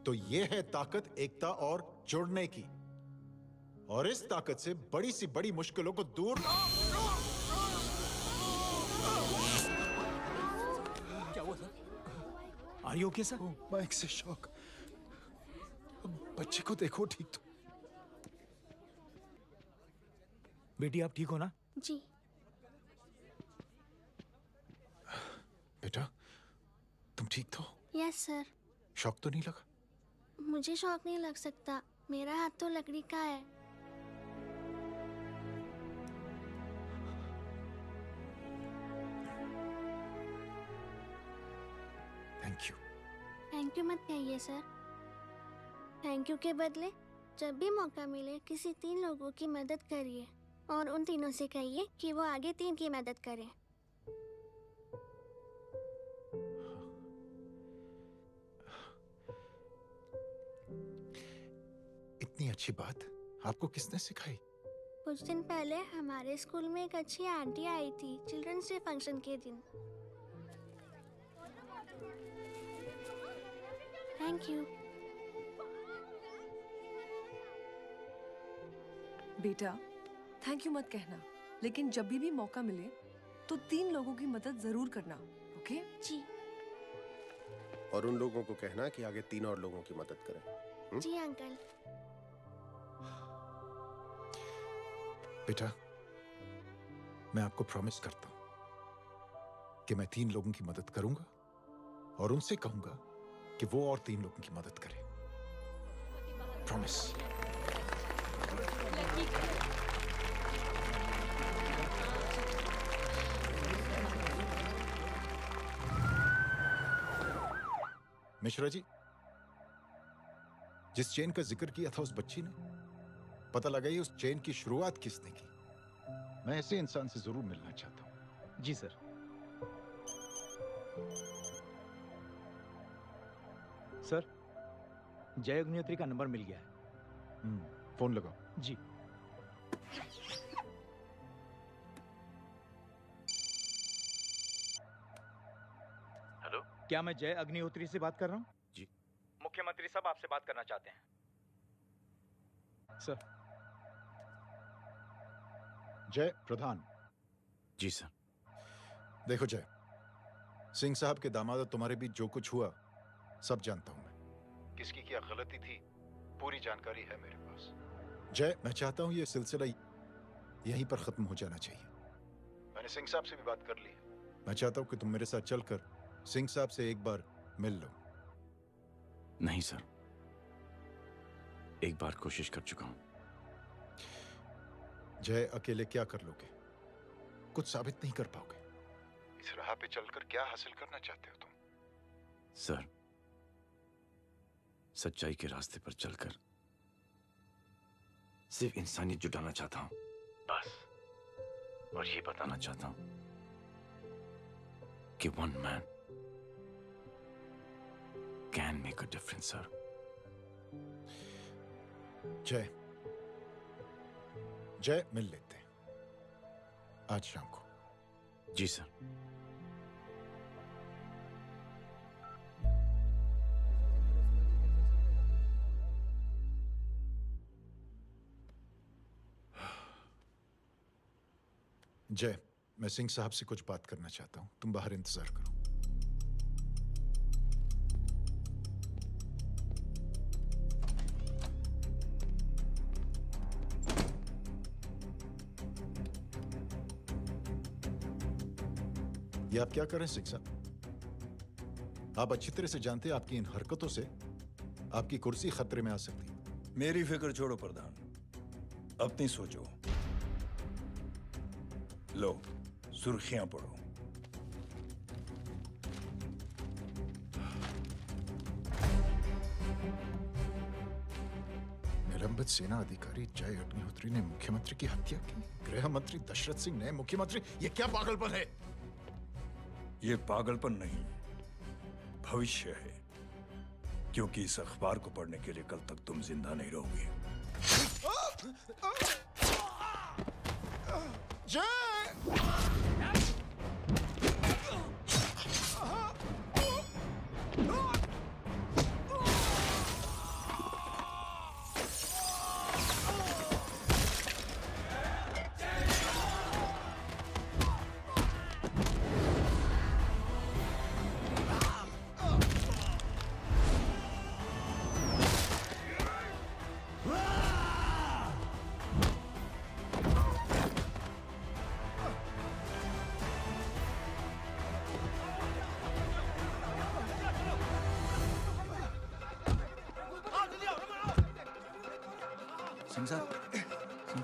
Speaker 21: तो यह है ताकत एकता और जोड़ने की। और इस ताकत से बड़ी सी बड़ी मुश्किलों को दूर।
Speaker 22: क्या हुआ sir? Are you okay sir?
Speaker 21: Mike से शॉक। बच्चे को देखो ठीक तो।
Speaker 22: बेटी, आप ठीक हो ना?
Speaker 4: जी।
Speaker 21: बेटा, तुम ठीक तो?
Speaker 4: Yes sir.
Speaker 21: शॉक तो नहीं लगा?
Speaker 4: मुझे शौक नहीं लग सकता, मेरा हाथ तो लकड़ी का है।
Speaker 21: Thank you.
Speaker 4: थैंक यू मत कहिए सर। थैंक यू के बदले जब भी मौका मिले किसी 3 लोगों की मदद करिए और उन तीनों से कहिए कि वो आगे 3 की मदद करें।
Speaker 16: इतनी अच्छी बात आपको किसने सिखाई?
Speaker 4: कुछ दिन पहले हमारे स्कूल में एक अच्छी आंटी आई थी चिल्ड्रंस डे फंक्शन के दिन। Thank you.
Speaker 2: बेटा थैंक यू मत कहना, लेकिन जब भी मौका मिले तो 3 लोगों की मदद जरूर करना, ओके?
Speaker 4: जी।
Speaker 21: और उन लोगों को कहना कि आगे 3 और लोगों की मदद करें।
Speaker 4: जी अंकल।
Speaker 16: बेटा, मैं आपको प्रॉमिस करता हूं कि मैं 3 लोगों की मदद करूंगा और उनसे कहूंगा कि वो और 3 लोगों की मदद करें। प्रॉमिस। मिश्रा जी, जिस चेन का जिक्र किया था उस बच्ची ने, पता लगाइए उस चेन की शुरुआत किसने की। मैं ऐसे इंसान से जरूर मिलना चाहता हूं।
Speaker 22: जी सर। सर, जय अग्निहोत्री का नंबर मिल गया है।
Speaker 16: फोन लगाओ।
Speaker 22: जी।
Speaker 15: हेलो,
Speaker 22: क्या मैं जय अग्निहोत्री से बात कर रहा हूँ?
Speaker 15: जी।
Speaker 22: मुख्यमंत्री साहब आपसे बात करना चाहते हैं। सर।
Speaker 16: जय प्रधान।
Speaker 15: जी सर।
Speaker 16: देखो जय, सिंह साहब के दामाद तुम्हारे बीच जो कुछ हुआ सब जानता हूं मैं। किसकी क्या गलती थी पूरी जानकारी है मेरे पास। जय, मैं चाहता हूं ये सिलसिला यहीं पर खत्म हो जाना चाहिए। मैंने सिंह साहब से भी बात कर ली है। मैं चाहता हूं कि तुम मेरे साथ चलकर सिंह साहब से एक बार मिल लो।
Speaker 15: नहीं सर, एक बार कोशिश कर चुका हूं।
Speaker 16: जय, अकेले क्या कर लोगे? कुछ साबित नहीं कर पाओगे। इस राह पे चलकर क्या हासिल करना चाहते हो तुम?
Speaker 15: सर, सच्चाई के रास्ते पर चलकर सिर्फ इंसानियत जुटाना चाहता हूं, बस। और ये बताना चाहता हूं कि one man can make a difference, sir.
Speaker 16: जय, जय, मिल लेते हैं आज शाम को।
Speaker 15: जी सर।
Speaker 16: जय, मैं सिंह साहब से कुछ बात करना चाहता हूं। तुम बाहर इंतजार करो। ये आप क्या कर रहे हैं सिंह साहब? आप अच्छी तरह से जानते हैं आपकी इन हरकतों से आपकी कुर्सी खतरे में आ सकती है। मेरी फिक्र छोड़ो प्रधान, अपनी सोचो। लो, सुर्खियां पढ़ो। निलंबित सेना अधिकारी जय अग्निहोत्री ने मुख्यमंत्री की हत्या की। गृह मंत्री दशरथ सिंह ने मुख्यमंत्री। ये क्या पागलपन है?
Speaker 10: ये पागलपन नहीं, भविष्य है, क्योंकि इस अखबार को पढ़ने के लिए कल तक तुम जिंदा नहीं रहोगे।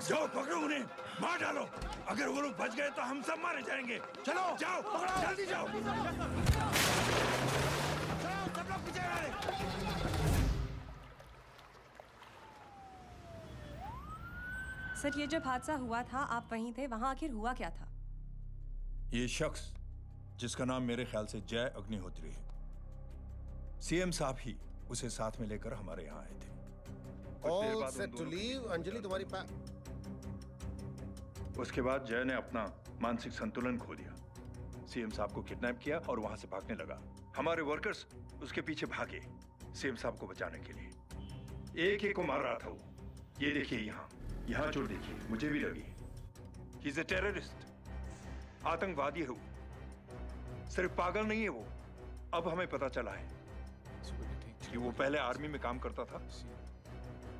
Speaker 16: जाओ पकड़ो उन्हें, मार डालो। अगर वो लोग बच गए तो हम सब मारे जाएंगे। चलो जाओ, जल्दी जाओ। सब लोग पीछे आ रहे।
Speaker 6: सर ये जब हादसा हुआ था आप वहीं थे, वहां आखिर हुआ क्या था?
Speaker 16: ये शख्स जिसका नाम मेरे ख्याल से जय अग्निहोत्री है, सीएम साहब ही उसे साथ में लेकर हमारे यहाँ आए थे।
Speaker 21: All set to leave. Anjali तुम्हारी
Speaker 16: उसके बाद जय ने अपना मानसिक संतुलन खो दिया, सीएम साहब को किडनैप किया और वहां से भागने लगा। हमारे वर्कर्स उसके पीछे भागे सीएम साहब को बचाने के लिए। एक एक को मार रहा था वो। ये देखिए यहाँ चोट देखिए, मुझे भी लगी। ही इज अ टेररिस्ट, आतंकवादी है वो, सिर्फ पागल नहीं है वो। अब हमें पता चला है कि वो पहले आर्मी में काम करता था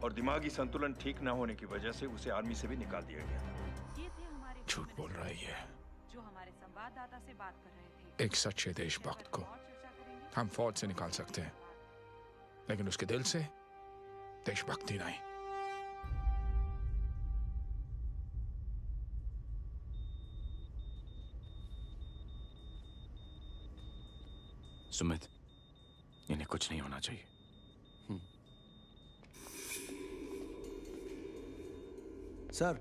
Speaker 16: और दिमागी संतुलन ठीक ना होने की वजह से उसे आर्मी से भी निकाल दिया गया।
Speaker 11: झूठ बोल रही है।
Speaker 12: जो हमारे संवाददाता से बात कर रहे थे।
Speaker 11: एक सच्चे देशभक्त को हम फौज से निकाल सकते हैं, लेकिन उसके दिल से देशभक्ति नहीं।
Speaker 15: सुमित, इन्हें कुछ नहीं होना चाहिए।
Speaker 5: सर,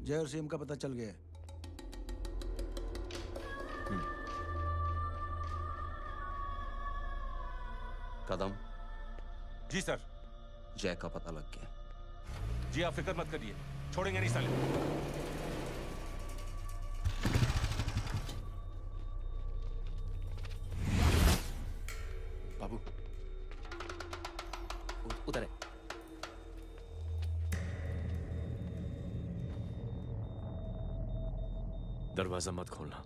Speaker 5: जय और सीएम का पता चल गया है।
Speaker 17: कदम।
Speaker 1: जी सर।
Speaker 17: जय का पता लग गया।
Speaker 1: जी आप फिक्र मत करिए, छोड़ेंगे नहीं साले।
Speaker 15: बाबू
Speaker 17: उधर है।
Speaker 15: दरवाजा मत खोलना।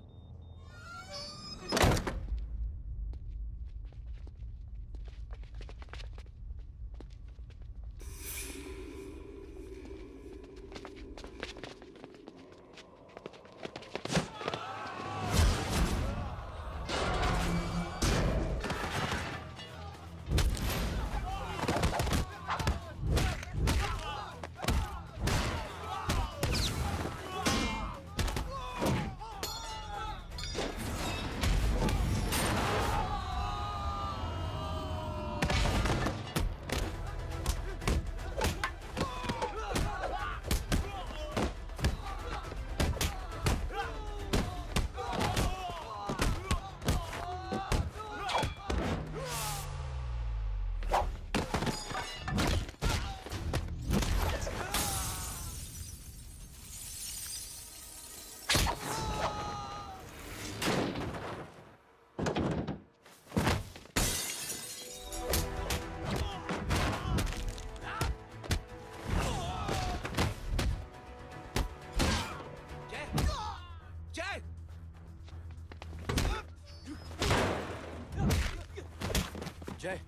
Speaker 9: जय,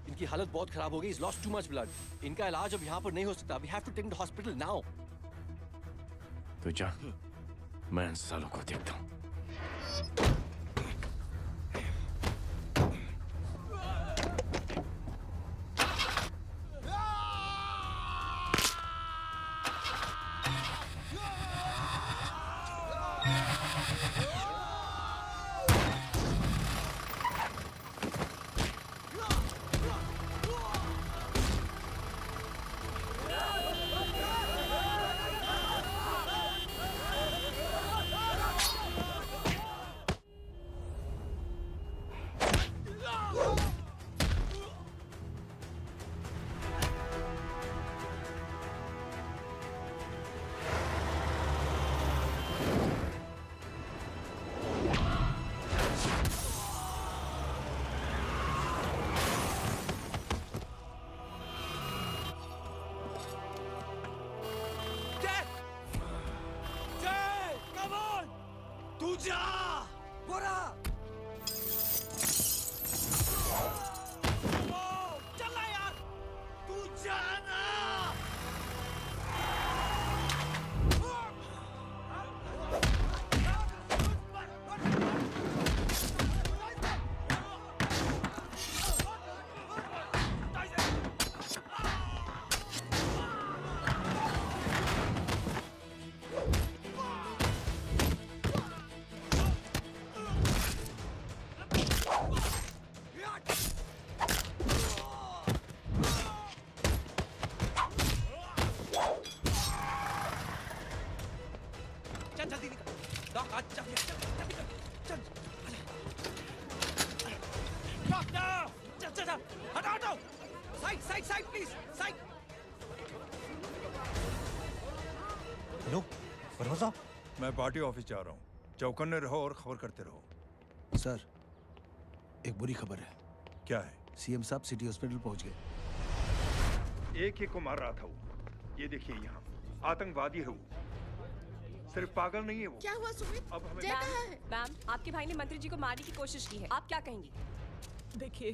Speaker 9: इनकी हालत बहुत खराब हो गई। He's lost too much blood. इनका इलाज अब यहाँ पर नहीं हो सकता। We have to take him to hospital now.
Speaker 15: तो जा, मैं इन सालों को देखता हूँ।
Speaker 17: जल्दी निकल। डॉक आज चल चल। डॉक्टर चल चल हटाओ हटाओ। Side side side please side.
Speaker 1: Hello Verma साहब,
Speaker 10: मैं पार्टी ऑफिस जा रहा हूँ। चौकन्ने रहो और खबर करते रहो।
Speaker 5: सर, एक बुरी खबर है।
Speaker 10: क्या है?
Speaker 5: सीएम साहब सिटी हॉस्पिटल पहुंच गए।
Speaker 10: एक को मार रहा था वो। ये देखिए यहाँ आतंकवादी है वो। सिर्फ पागल नहीं है वो।
Speaker 6: क्या हुआ सुमित?
Speaker 10: अब हमें
Speaker 6: मैम, आपके भाई ने मंत्री जी को मारने की कोशिश की है, आप क्या कहेंगी?
Speaker 7: देखिए,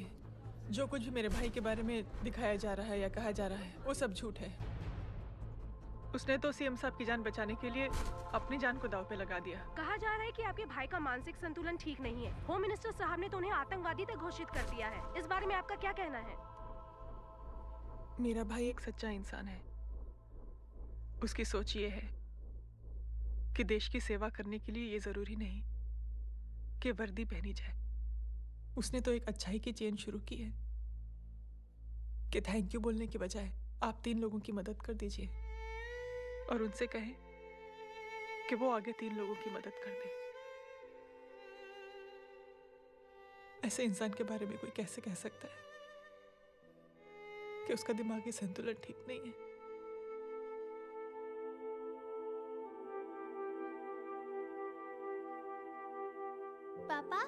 Speaker 7: जो कुछ भी मेरे भाई के बारे में दिखाया जा रहा है या कहा जा रहा है वो सब झूठ है। उसने तो सीएम साहब की जान बचाने के लिए अपनी जान को दांव पे लगा दिया।
Speaker 6: कहा जा रहा है कि आपके भाई का मानसिक संतुलन ठीक नहीं है। होम मिनिस्टर साहब ने तो उन्हें आतंकवादी तक घोषित कर दिया है। इस बारे में आपका क्या कहना है?
Speaker 7: मेरा भाई एक सच्चा इंसान है। उसकी सोच ये है कि देश की सेवा करने के लिए ये जरूरी नहीं कि वर्दी पहनी जाए। उसने तो एक अच्छाई की चेन शुरू की है कि थैंक यू बोलने के बजाय आप 3 लोगों की मदद कर दीजिए और उनसे कहें कि वो आगे 3 लोगों की मदद कर दे। ऐसे इंसान के बारे में कोई कैसे कह सकता है कि उसका दिमागी संतुलन ठीक नहीं है?
Speaker 4: पापा,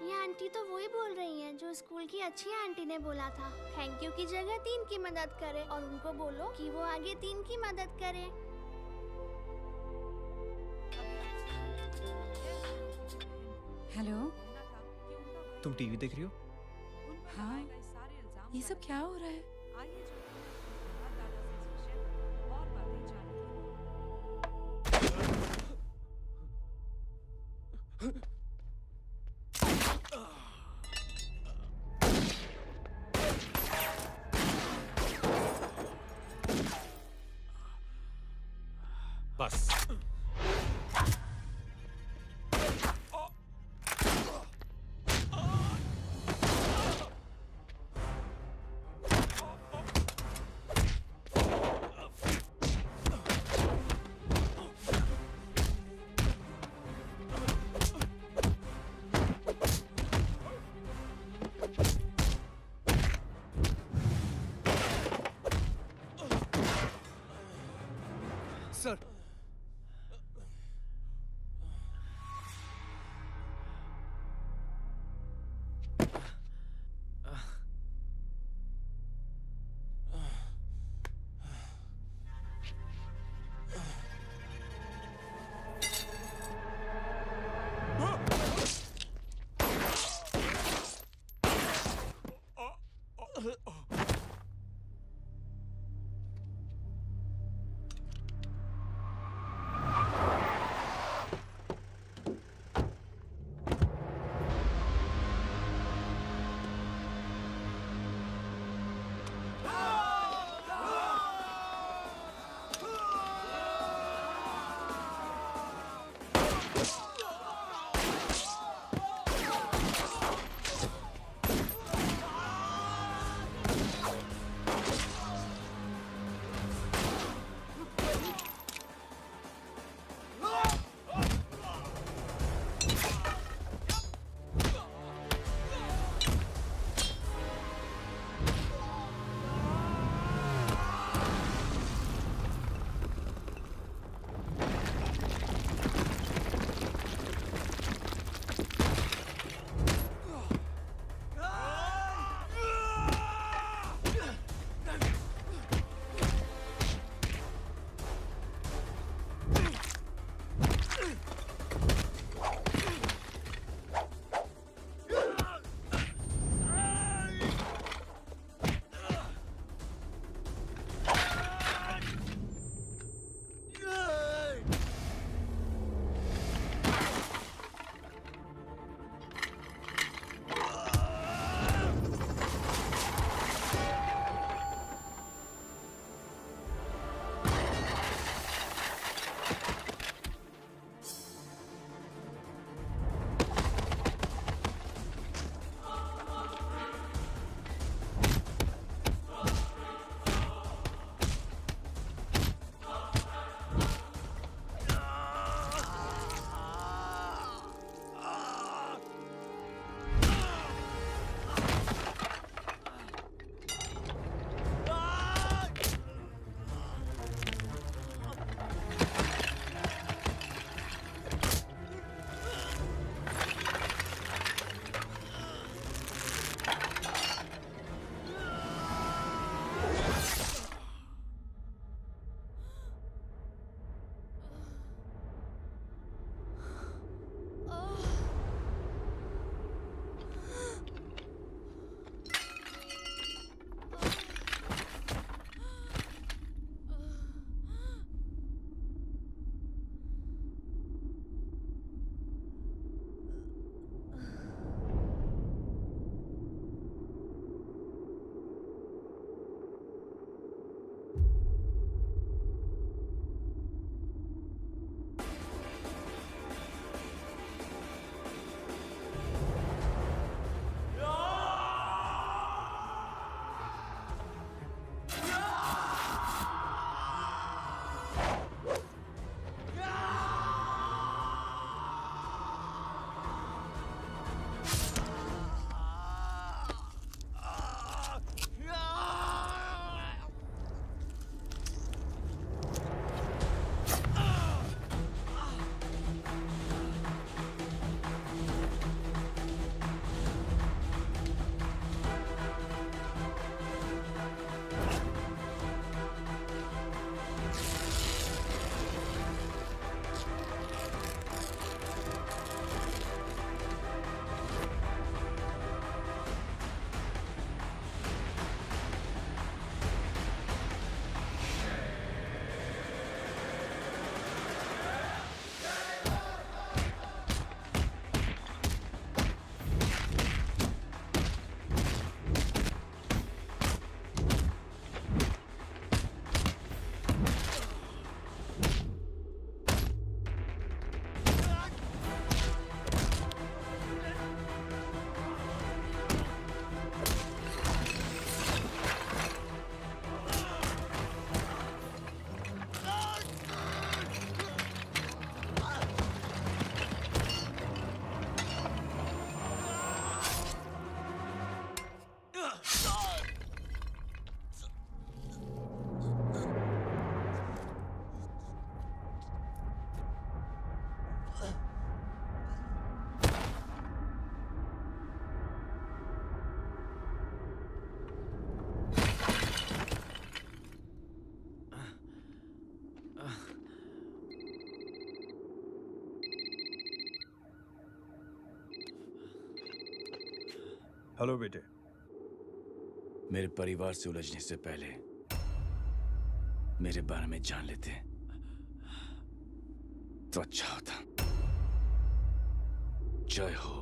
Speaker 4: ये आंटी तो वही बोल रही हैं जो स्कूल की अच्छी आंटी ने बोला था, थैंक यू की जगह 3 की मदद करें और उनको बोलो कि वो आगे 3 की मदद करें।
Speaker 8: हेलो,
Speaker 18: तुम टीवी देख रही हो?
Speaker 8: हाँ, ये सब क्या हो रहा है?
Speaker 1: बस
Speaker 5: सर,
Speaker 10: हेलो बेटे।
Speaker 15: मेरे परिवार से उलझने से पहले मेरे बारे में जान लेते तो अच्छा होता। जय हो।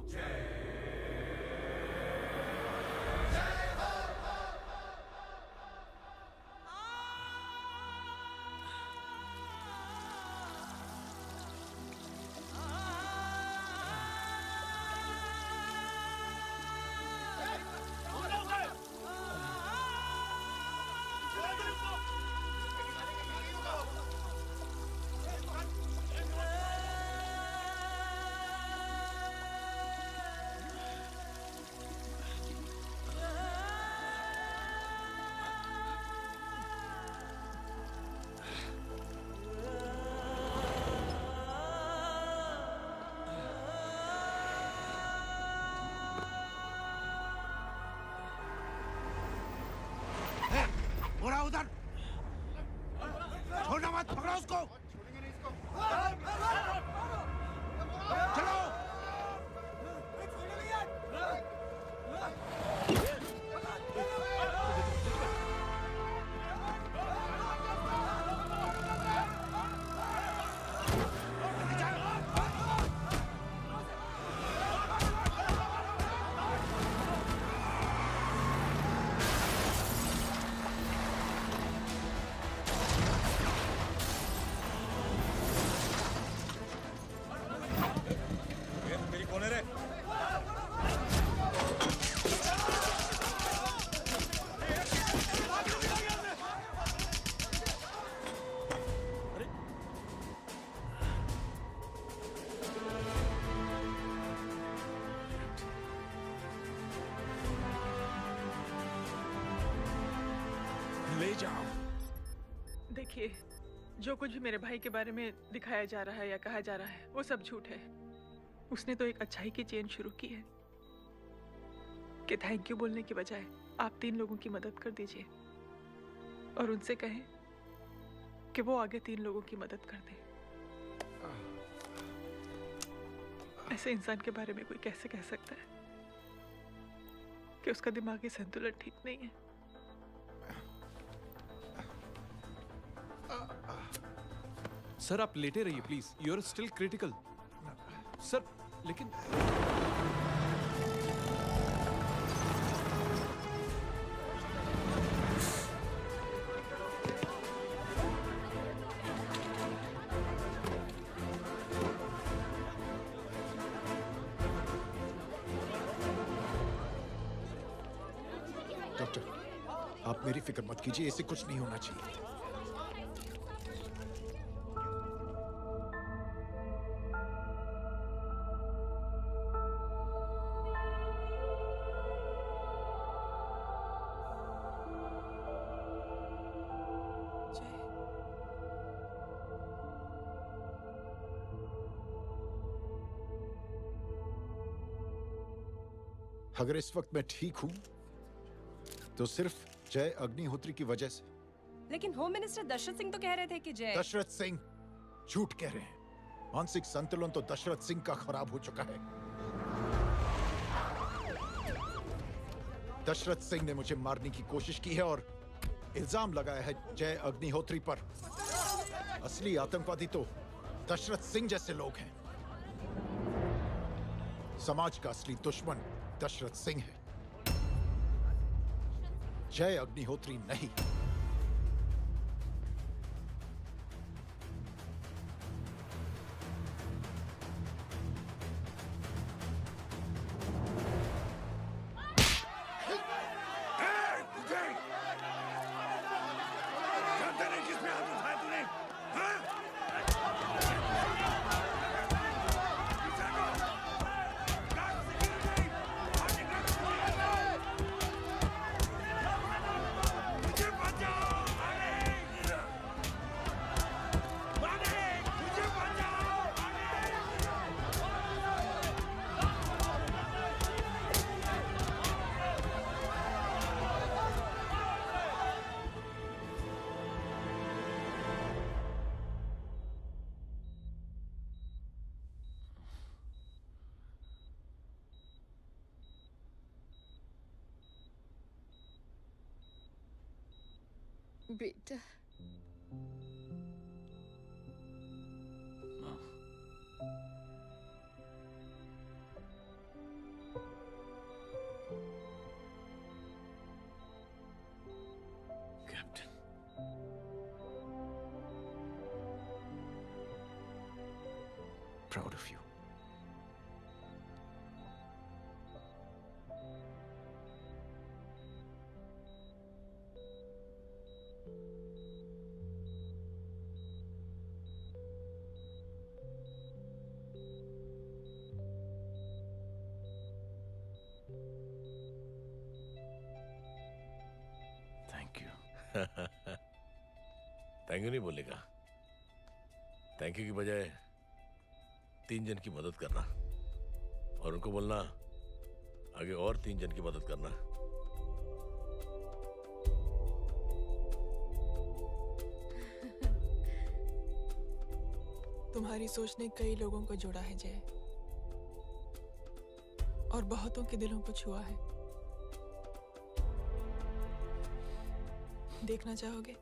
Speaker 5: बुरा उधर छोड़ना मत, पकड़ो उसको। चलो।
Speaker 7: ले जाओ। देखिए, जो कुछ भी मेरे भाई के बारे में दिखाया जा रहा है या कहा जा रहा है वो सब झूठ है। उसने तो एक अच्छाई की चेन शुरू की है कि थैंक यू बोलने के बजाय आप 3 लोगों की मदद कर दीजिए और उनसे कहें कि वो आगे 3 लोगों की मदद कर दे। ऐसे इंसान के बारे में कोई कैसे कह सकता है कि उसका दिमागी संतुलन ठीक नहीं है?
Speaker 23: सर आप लेटे रहिए please, you are still critical. Sir लेकिन
Speaker 5: डॉक्टर, आप मेरी फिक्र मत कीजिए, इसे कुछ नहीं होना चाहिए। अगर इस वक्त मैं ठीक हूं तो सिर्फ जय अग्निहोत्री की वजह से।
Speaker 8: लेकिन होम मिनिस्टर दशरथ सिंह तो कह रहे थे कि जय।
Speaker 5: दशरथ सिंह झूठ कह रहे हैं। मानसिक संतुलन तो दशरथ सिंह का खराब हो चुका है। दशरथ सिंह ने मुझे मारने की कोशिश की है और इल्जाम लगाया है जय अग्निहोत्री पर। असली आतंकवादी तो दशरथ सिंह जैसे लोग हैं। समाज का असली दुश्मन दशरथ सिंह है, जय अग्निहोत्री नहीं।
Speaker 13: मुझे
Speaker 8: बेटा
Speaker 11: Proud of you.
Speaker 15: Thank you.
Speaker 13: Thank you नहीं बोलेगा। थैंक यू की बजाय 3 जन की मदद करना और उनको बोलना आगे और 3 जन की मदद करना।
Speaker 7: तुम्हारी सोच ने कई लोगों को जोड़ा है जय, और बहुतों के दिलों को छुआ है। देखना चाहोगे?